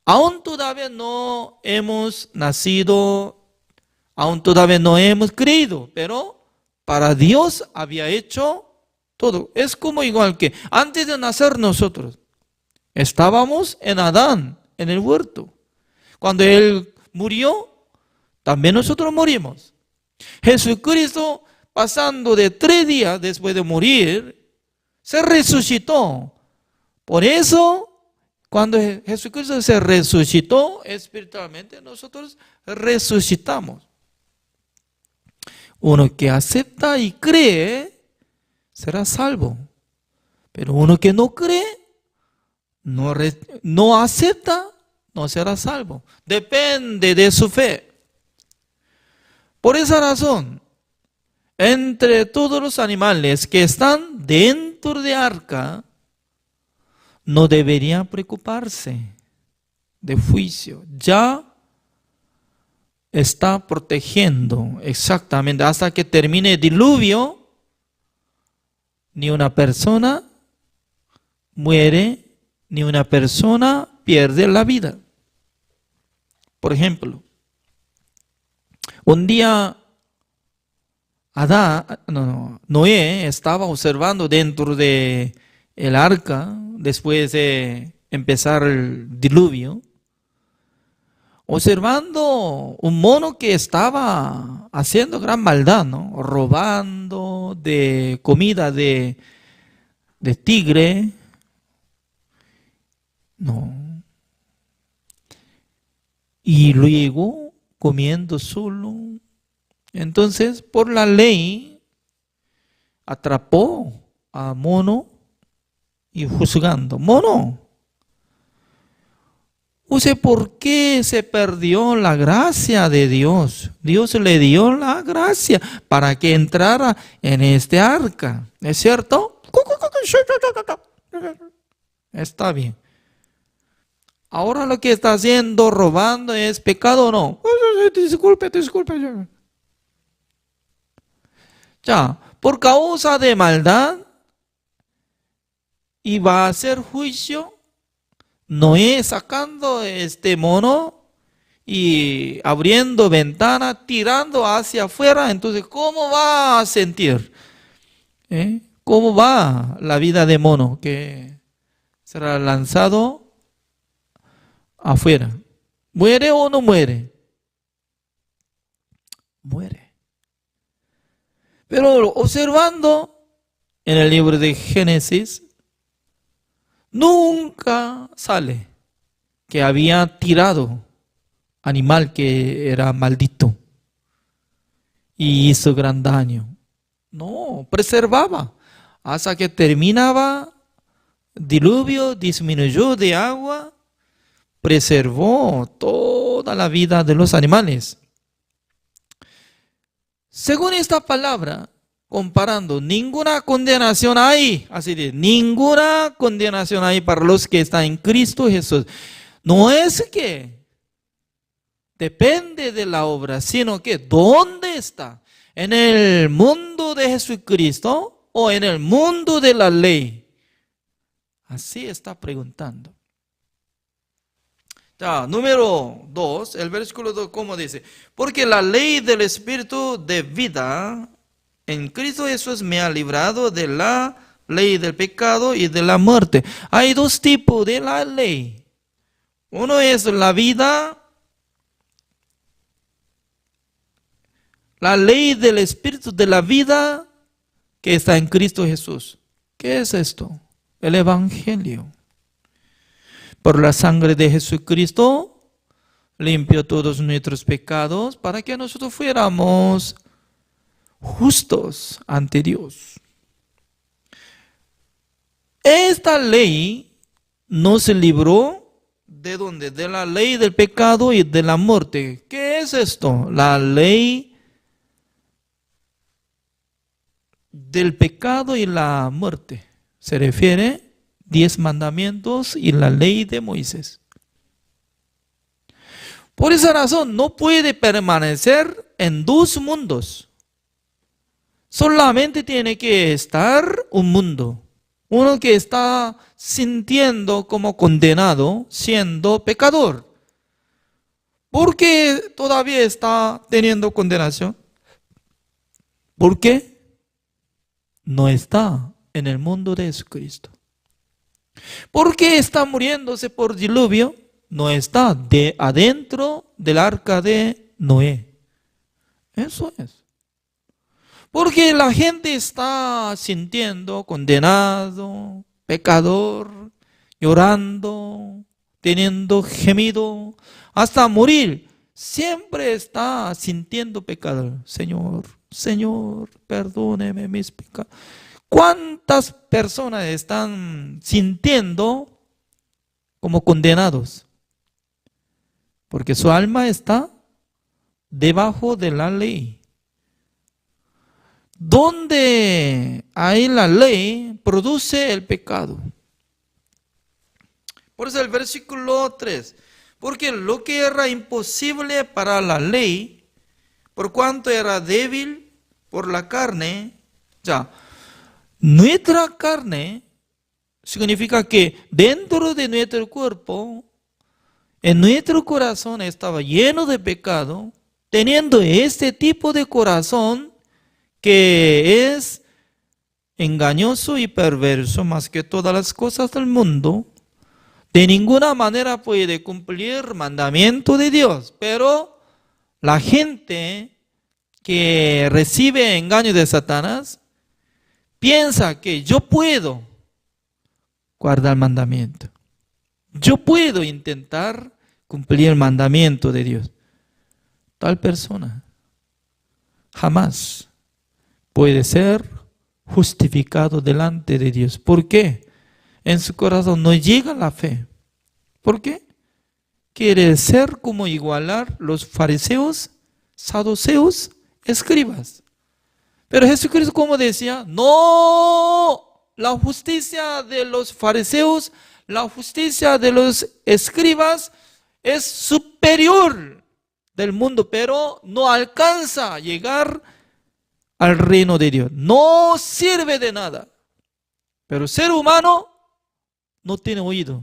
Aún todavía no hemos nacido, aún todavía no hemos creído, pero para Dios había hecho todo. Es como igual que antes de nacer nosotros estábamos en Adán, en el huerto. Cuando Él murió, también nosotros morimos. Jesucristo, pasando de 3 días después de morir, se resucitó. Por eso, cuando Jesucristo se resucitó espiritualmente, nosotros resucitamos. Uno que acepta y cree, será salvo. Pero uno que no cree, no acepta, no será salvo. Depende de su fe. Por esa razón, entre todos los animales que están dentro dentro de arca, no debería preocuparse de juicio. Ya está protegiendo exactamente hasta que termine el diluvio. Ni una persona muere, ni una persona pierde la vida. Por ejemplo, un día Noé estaba observando dentro de el arca, después de empezar el diluvio, observando un mono que estaba haciendo gran maldad, ¿no? Robando de comida de tigre, no, y luego comiendo solo. Entonces, por la ley, atrapó a mono y juzgando. Mono, ¿por qué se perdió la gracia de Dios? Dios le dio la gracia para que entrara en este arca. ¿Es cierto? Está bien. Ahora lo que está haciendo, robando, ¿es pecado o no? Disculpe. Ya, por causa de maldad, y va a hacer juicio. Noé sacando este mono y abriendo ventana, tirando hacia afuera. Entonces, ¿cómo va a sentir? ¿Cómo va la vida de mono que será lanzado afuera? ¿Muere o no muere? Muere. Pero observando en el libro de Génesis, nunca sale que había tirado animal que era maldito y hizo gran daño. No, preservaba hasta que terminaba diluvio, disminuyó de agua, preservó toda la vida de los animales. Según esta palabra, comparando, ninguna condenación hay, así de, ninguna condenación hay para los que están en Cristo Jesús. No es que depende de la obra, sino que ¿dónde está? ¿En el mundo de Jesucristo o en el mundo de la ley? Así está preguntando. Ya, número 2, el versículo 2, ¿cómo dice? Porque la ley del Espíritu de vida en Cristo Jesús me ha librado de la ley del pecado y de la muerte. Hay dos tipos de la ley. Uno es la vida, la ley del Espíritu de la vida que está en Cristo Jesús. ¿Qué es esto? El Evangelio. Por la sangre de Jesucristo limpió todos nuestros pecados para que nosotros fuéramos justos ante Dios. Esta ley nos libró ¿de dónde? De la ley del pecado y de la muerte. ¿Qué es esto? La ley del pecado y la muerte. Se refiere 10 mandamientos y la ley de Moisés. Por esa razón no puede permanecer en dos mundos. Solamente tiene que estar un mundo. Uno que está sintiendo como condenado, siendo pecador. ¿Por qué todavía está teniendo condenación? ¿Por qué? No está en el mundo de Jesucristo. ¿Por qué está muriéndose por diluvio? No está adentro del arca de Noé. Eso es. Porque la gente está sintiendo condenado, pecador, llorando, teniendo gemido, hasta morir. Siempre está sintiendo pecador. Señor, perdóneme mis pecados. ¿Cuántas personas están sintiendo como condenados? Porque su alma está debajo de la ley. donde hay la ley, produce el pecado. Por eso el versículo 3, porque lo que era imposible para la ley, por cuanto era débil por la carne, ya, nuestra carne significa que dentro de nuestro cuerpo, en nuestro corazón estaba lleno de pecado. Teniendo este tipo de corazón que es engañoso y perverso más que todas las cosas del mundo, de ninguna manera puede cumplir mandamiento de Dios. Pero la gente que recibe engaño de Satanás piensa que yo puedo guardar el mandamiento. Yo puedo intentar cumplir el mandamiento de Dios. Tal persona jamás puede ser justificado delante de Dios. ¿Por qué? En su corazón no llega la fe. ¿Por qué? Quiere ser como igualar los fariseos, saduceos, escribas. Pero Jesucristo, como decía, no, la justicia de los fariseos, la justicia de los escribas es superior del mundo, pero no alcanza a llegar al reino de Dios. No sirve de nada. Pero el ser humano no tiene oído.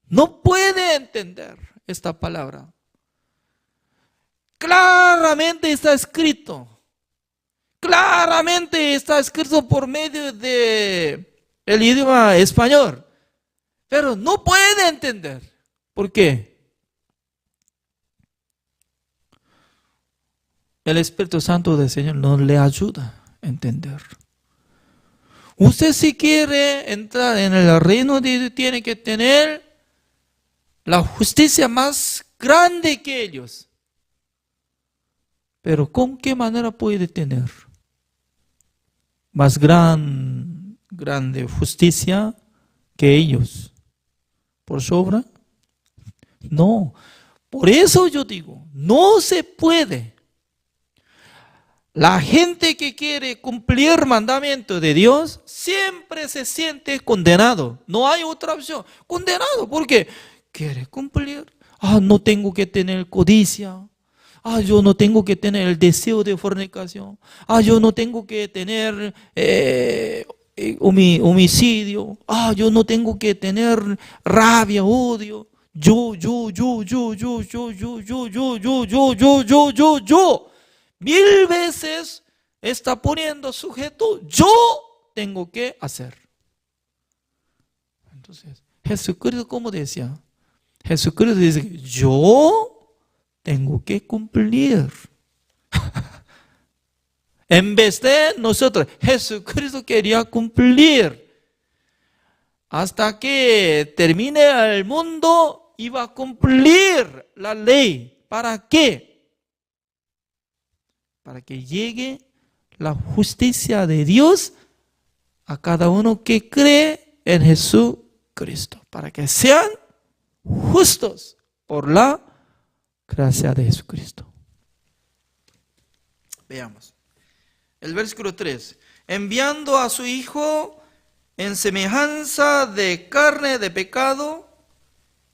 No puede entender esta palabra. Claramente está escrito. Claramente está escrito por medio de el idioma español. Pero no puede entender. ¿Por qué? El Espíritu Santo del Señor no le ayuda a entender. Usted si quiere entrar en el reino de Dios tiene que tener la justicia más grande que ellos. Pero ¿con qué manera puede tener más grande justicia que ellos? ¿Por sobra? No. Por eso yo digo, no se puede. La gente que quiere cumplir mandamientos de Dios siempre se siente condenado. No hay otra opción. Condenado porque quiere cumplir. No tengo que tener codicia. Yo no tengo que tener el deseo de fornicación. Yo no tengo que tener homicidio. Yo no tengo que tener rabia, odio. Yo. Mil veces está poniendo sujeto, yo tengo que hacer. Entonces, Jesucristo, como decía, Jesucristo dice, yo tengo que cumplir. En vez de nosotros, Jesucristo quería cumplir. Hasta que termine el mundo, iba a cumplir la ley. ¿Para qué? Para que llegue la justicia de Dios a cada uno que cree en Jesucristo. Para que sean justos por la gracia de Jesucristo. Veamos. El versículo 3. Enviando a su Hijo en semejanza de carne de pecado,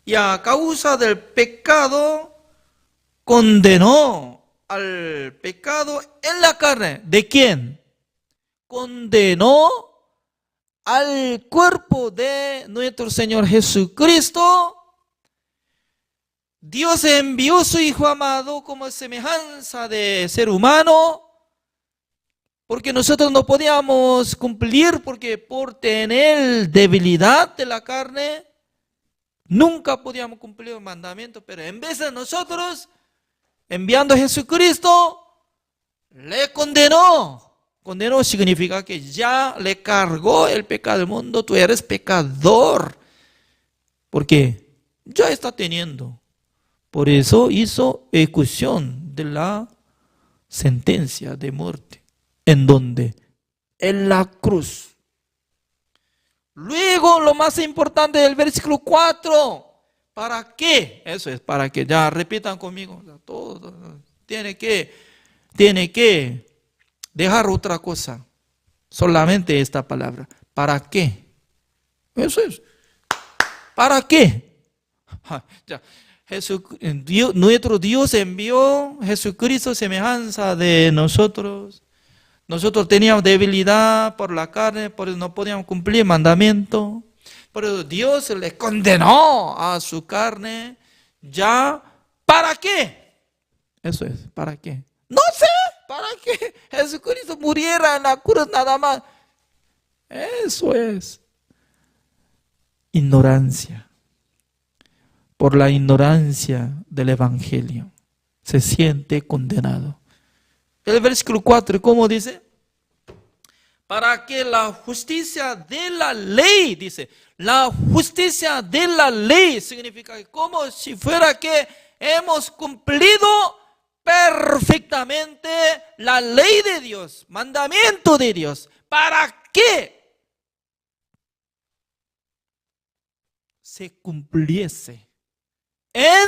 y a causa del pecado condenó al pecado en la carne. ¿De quién? Condenó al cuerpo de nuestro Señor Jesucristo. Dios envió a su Hijo amado como semejanza de ser humano, porque nosotros no podíamos cumplir, porque por tener debilidad de la carne, nunca podíamos cumplir el mandamiento. Pero en vez de nosotros, enviando a Jesucristo, le condenó. Condenó significa que ya le cargó el pecado del mundo. Tú eres pecador. Porque ya está teniendo. Por eso hizo ejecución de la sentencia de muerte. ¿En dónde? En la cruz. Luego, lo más importante del versículo 4. ¿Para qué? Eso es, para que ya repitan conmigo. Todo tiene que dejar otra cosa. Solamente esta palabra. ¿Para qué? Eso es. ¿Para qué? Ya. Nuestro Dios envió Jesucristo semejanza de nosotros. Nosotros teníamos debilidad por la carne, por eso no podíamos cumplir el mandamiento. Pero Dios le condenó a su carne. Ya, ¿para qué? Eso es, ¿para qué? No sé, ¿para qué Jesucristo muriera en la cruz nada más? Eso es ignorancia. Por la ignorancia del Evangelio se siente condenado. El versículo 4, ¿cómo dice? Para que la justicia de la ley, dice, la justicia de la ley significa que como si fuera que hemos cumplido perfectamente la ley de Dios, mandamiento de Dios. ¿Para qué se cumpliese en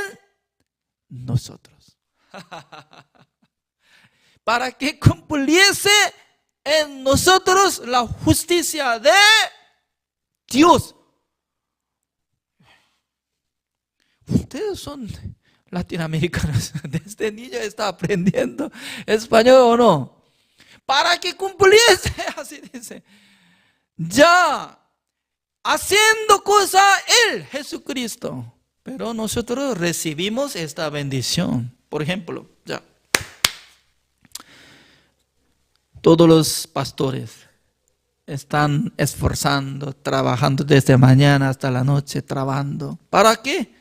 nosotros? Para que cumpliese en nosotros la justicia de Dios. Ustedes son latinoamericanos. Desde niño está aprendiendo español o no. Para que cumpliese, así dice. Ya haciendo cosa Él, Jesucristo. Pero nosotros recibimos esta bendición. Por ejemplo, ya. Todos los pastores están esforzando, trabajando desde mañana hasta la noche, trabajando. ¿Para qué?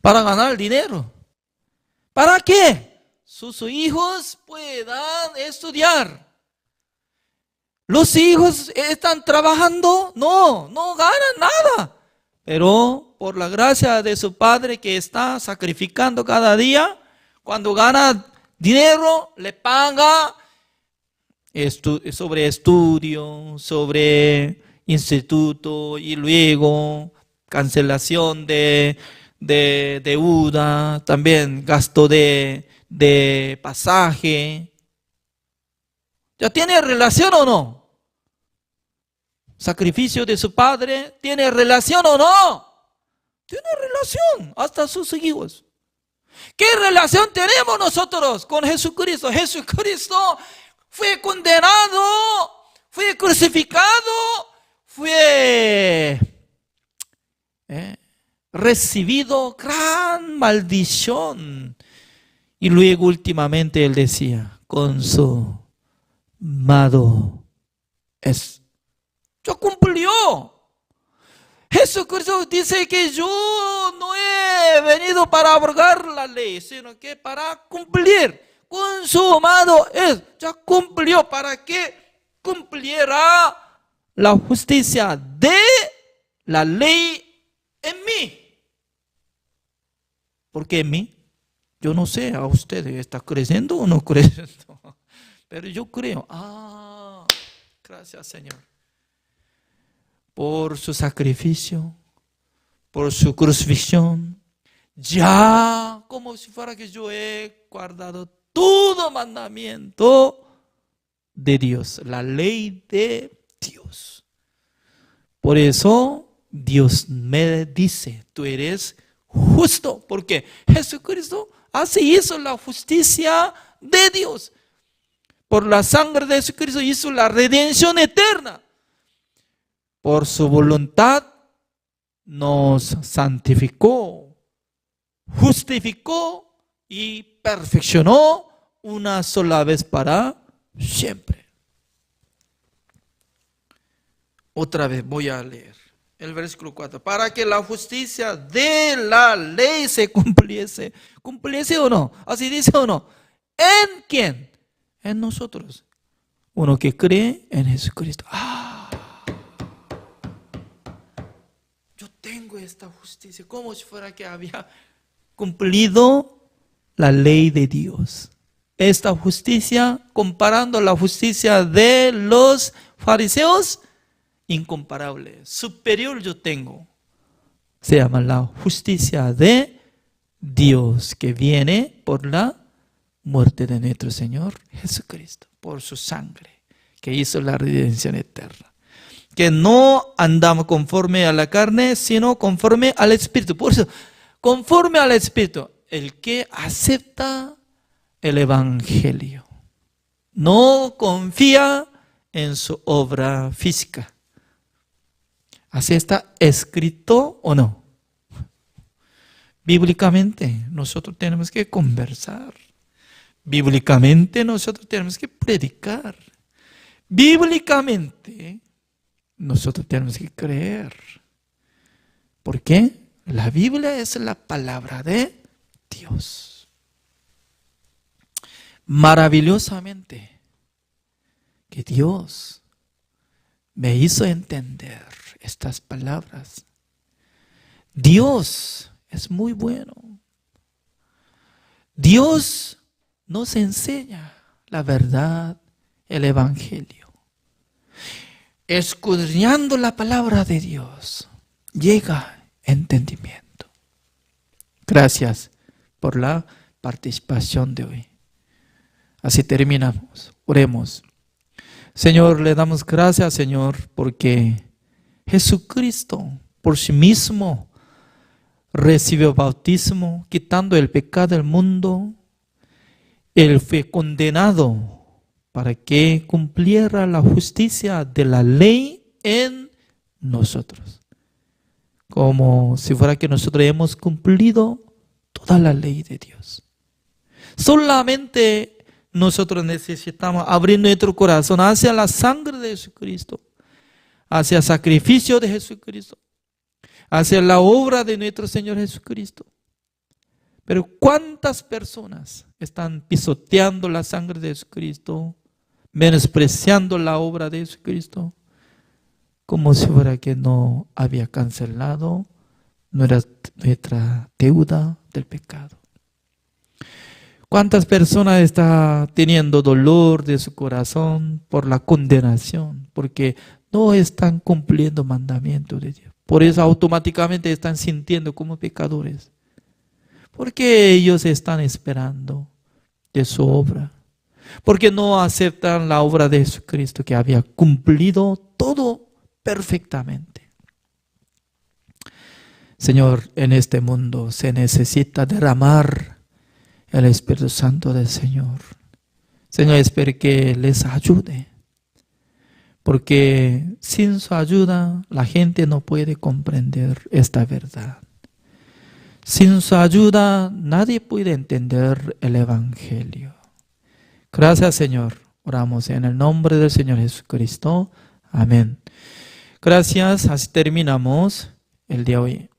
Para ganar dinero. ¿Para qué? Sus hijos puedan estudiar. Los hijos están trabajando, no ganan nada. Pero por la gracia de su padre que está sacrificando cada día, cuando gana dinero, le paga sobre estudio, sobre instituto y luego cancelación de deuda, también gasto de pasaje. ¿Ya tiene relación o no? Sacrificio de su padre, ¿tiene relación o no? Tiene relación, hasta sus hijos. ¿Qué relación tenemos nosotros con Jesucristo? Jesucristo fue condenado, fue crucificado, fue recibido gran maldición. Y luego últimamente él decía, consumado es. Ya cumplió. Jesucristo dice que yo no he venido para abrogar la ley, sino que para cumplir. Consumado es. Ya cumplió para que cumpliera la justicia de la ley en mí. ¿Por qué en mí? Yo no sé, a ustedes, ¿está creciendo o no creciendo? Pero yo creo, gracias Señor. Por su sacrificio, por su crucifixión, ya como si fuera que yo he guardado todo mandamiento de Dios, la ley de Dios. Por eso Dios me dice, tú eres justo, porque Jesucristo así hizo la justicia de Dios. Por la sangre de Jesucristo hizo la redención eterna. Por su voluntad nos santificó, justificó y perfeccionó una sola vez para siempre. Otra vez voy a leer el versículo 4. Para que la justicia de la ley se cumpliese. ¿Cumpliese o no? ¿Así dice o no? ¿En quién? En nosotros. Uno que cree en Jesucristo. Yo tengo esta justicia. Como si fuera que había cumplido la ley de Dios. Esta justicia, comparando la justicia de los fariseos, incomparable, superior yo tengo. Se llama la justicia de Dios, que viene por la muerte de nuestro Señor Jesucristo, por su sangre, que hizo la redención eterna. Que no andamos conforme a la carne, sino conforme al Espíritu. Por eso, conforme al Espíritu, el que acepta el Evangelio, no confía en su obra física. ¿Así está escrito o no? Bíblicamente nosotros tenemos que conversar. Bíblicamente nosotros tenemos que predicar. Bíblicamente nosotros tenemos que creer. ¿Por qué? La Biblia es la palabra de Dios. Maravillosamente que Dios me hizo entender estas palabras. Dios es muy bueno. Dios nos enseña la verdad, el Evangelio. Escudriñando la palabra de Dios, llega entendimiento. Gracias por la participación de hoy. Así terminamos. Oremos. Señor, le damos gracias, Señor, porque Jesucristo por sí mismo recibió bautismo, quitando el pecado del mundo. Él fue condenado para que cumpliera la justicia de la ley en nosotros. Como si fuera que nosotros hemos cumplido toda la ley de Dios. Solamente nosotros necesitamos abrir nuestro corazón hacia la sangre de Jesucristo, hacia el sacrificio de Jesucristo, hacia la obra de nuestro Señor Jesucristo. Pero ¿cuántas personas están pisoteando la sangre de Jesucristo, menospreciando la obra de Jesucristo, como si fuera que no había cancelado nuestra deuda del pecado? ¿Cuántas personas están teniendo dolor de su corazón por la condenación? Porque no están cumpliendo mandamientos de Dios. Por eso automáticamente están sintiendo como pecadores. Porque ellos están esperando de su obra. Porque no aceptan la obra de Jesucristo que había cumplido todo perfectamente. Señor, en este mundo se necesita derramar el Espíritu Santo del Señor. Señor, espero que les ayude. Porque sin su ayuda la gente no puede comprender esta verdad. Sin su ayuda nadie puede entender el Evangelio. Gracias, Señor. Oramos en el nombre del Señor Jesucristo. Amén. Gracias. Así terminamos el día de hoy.